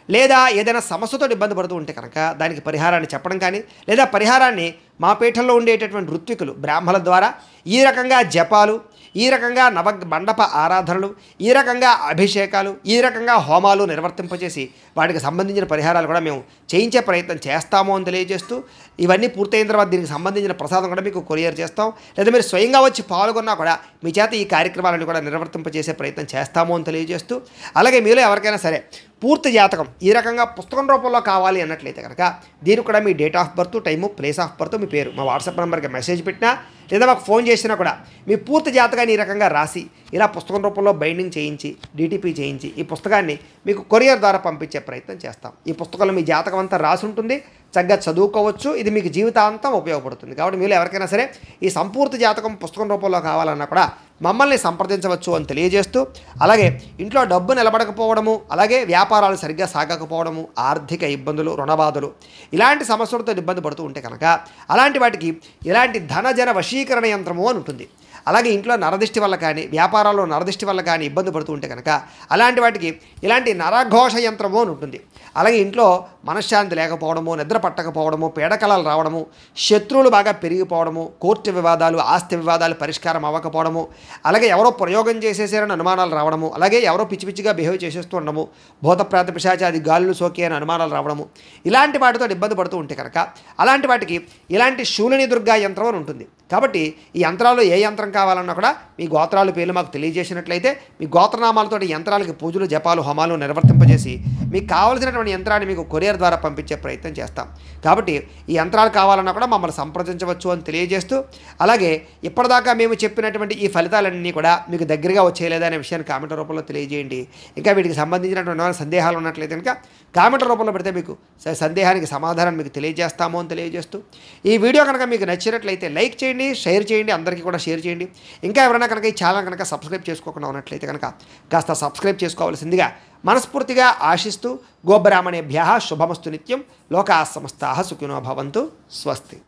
లేదా ఏదైనా సమస్యతో ఇబ్బంది పడుతూ ఉంటే కనుక దానికి పరిహారాన్ని చెప్పడం కానీ, లేదా పరిహారాన్ని మా పీఠంలో ఉండేటటువంటి ఋత్వికులు బ్రాహ్మణుల ద్వారా ఈ రకంగా జపాలు, ఈ రకంగా మండప ఆరాధనలు, ఈ రకంగా అభిషేకాలు, ఈ రకంగా హోమాలు నిర్వర్తింపజేసి వాటికి సంబంధించిన పరిహారాలు కూడా మేము చేయించే ప్రయత్నం చేస్తాము అని తెలియజేస్తూ, ఇవన్నీ పూర్తయిన తర్వాత దీనికి సంబంధించిన ప్రసాదం కూడా మీకు కొరియర్ చేస్తాం. లేదా మీరు స్వయంగా వచ్చి పాల్గొన్నా కూడా మీ చేత ఈ కార్యక్రమాలను కూడా నిర్వర్తింపజేసే ప్రయత్నం చేస్తాము అని తెలియజేస్తూ, అలాగే మీలో ఎవరికైనా సరే పూర్తి జాతకం ఈ రకంగా పుస్తకం రూపంలో కావాలి అన్నట్లయితే కనుక దీనికి కూడా మీ date of birth, time, place of birth, మీ పేరు మా వాట్సాప్ నెంబర్కి మెసేజ్ పెట్టినా లేదా మాకు ఫోన్ చేసినా కూడా మీ పూర్తి జాతకాన్ని ఈ రకంగా రాసి ఇలా పుస్తకం రూపంలో బైండింగ్ చేయించి, డిటిపి చేయించి ఈ పుస్తకాన్ని మీకు కొరియర్ ద్వారా పంపించే ప్రయత్నం చేస్తాం. ఈ పుస్తకంలో మీ జాతకం అంతా రాసి ఉంటుంది. చక్కగా చదువుకోవచ్చు. ఇది మీకు జీవితాంతం ఉపయోగపడుతుంది. కాబట్టి మీరు ఎవరికైనా సరే ఈ సంపూర్తి జాతకం పుస్తకం రూపంలో కావాలన్నా కూడా మమ్మల్ని సంప్రదించవచ్చు అని తెలియజేస్తూ, అలాగే ఇంట్లో డబ్బు నిలబడకపోవడము, అలాగే వ్యాపారాలు సరిగ్గా సాగకపోవడము, ఆర్థిక ఇబ్బందులు, రుణబాధలు ఇలాంటి సమస్యలతో ఇబ్బంది పడుతూ ఉంటే కనుక అలాంటి వాటికి ఇలాంటి ధనజన వశీకరణ యంత్రము అని ఉంటుంది. అలాగే ఇంట్లో నరదిష్టి వల్ల కానీ, వ్యాపారాల్లో నరదిష్టి వల్ల కానీ ఇబ్బంది పడుతూ ఉంటే కనుక అలాంటి వాటికి ఇలాంటి నరఘోష యంత్రము అని ఉంటుంది. అలాగే ఇంట్లో మనశ్శాంతి లేకపోవడము, నిద్ర పట్టకపోవడము, పీడకలాలు రావడము, శత్రువులు బాగా పెరిగిపోవడము, కోర్టు వివాదాలు, ఆస్తి వివాదాలు పరిష్కారం అవ్వకపోవడము, అలాగే ఎవరో ప్రయోగం చేసేసారని అనుమానాలు రావడము, అలాగే ఎవరో పిచ్చి పిచ్చిగా బిహేవ్ చేసేస్తూ ఉండడము, భూతప్రాత పిశాచాది గాలులు సోకే అని అనుమానాలు రావడము, ఇలాంటి వాటితో ఇబ్బంది పడుతూ ఉంటే కనుక అలాంటి వాటికి ఇలాంటి శూలిని దుర్గా యంత్రం అని ఉంటుంది. కాబట్టి ఈ యంత్రాలు ఏ యంత్రం కావాలన్నా కూడా మీ గోత్రాల పేర్లు మాకు తెలియజేసినట్లయితే మీ గోత్రనామాలతో యంత్రాలకి పూజలు జపాలు హోమాలు నిర్వర్తింపజేసి మీకు కావాల్సినటువంటి యంత్రాన్ని మీకు కొరియర్ ద్వారా పంపించే ప్రయత్నం చేస్తాం. కాబట్టి ఈ యంత్రాలు కావాలన్నా కూడా మమ్మల్ని సంప్రదించవచ్చు అని తెలియజేస్తూ, అలాగే ఇప్పటిదాకా మేము చెప్పినటువంటి ఈ ఫలితాలన్నీ కూడా మీకు దగ్గరగా వచ్చేయలేదా అనే విషయాన్ని కామెంట్ రూపంలో తెలియజేయండి. ఇంకా వీటికి సంబంధించినటువంటి సందేహాలు ఉన్నట్లయితే కనుక కామెంట్ రూపంలో పెడితే మీకు సందేహానికి సమాధానం మీకు తెలియజేస్తాము అని తెలియజేస్తూ, ఈ వీడియో కనుక మీకు నచ్చినట్లయితే లైక్ చేయండి, షేర్ చేయండి, అందరికీ కూడా షేర్ చేయండి. ఇంకా ఎవరైనా కనుక ఈ ఛానల్ కనుక సబ్స్క్రైబ్ చేసుకోకుండా ఉన్నట్లయితే కనుక కాస్త సబ్స్క్రైబ్ చేసుకోవాల్సిందిగా మనస్ఫూర్తిగా ఆశిస్తూ, గోబ్రాహ్మణేభ్యః శుభమస్తు నిత్యం, లోకాః సమస్తాః సుఖినో భవంతు. స్వస్తి.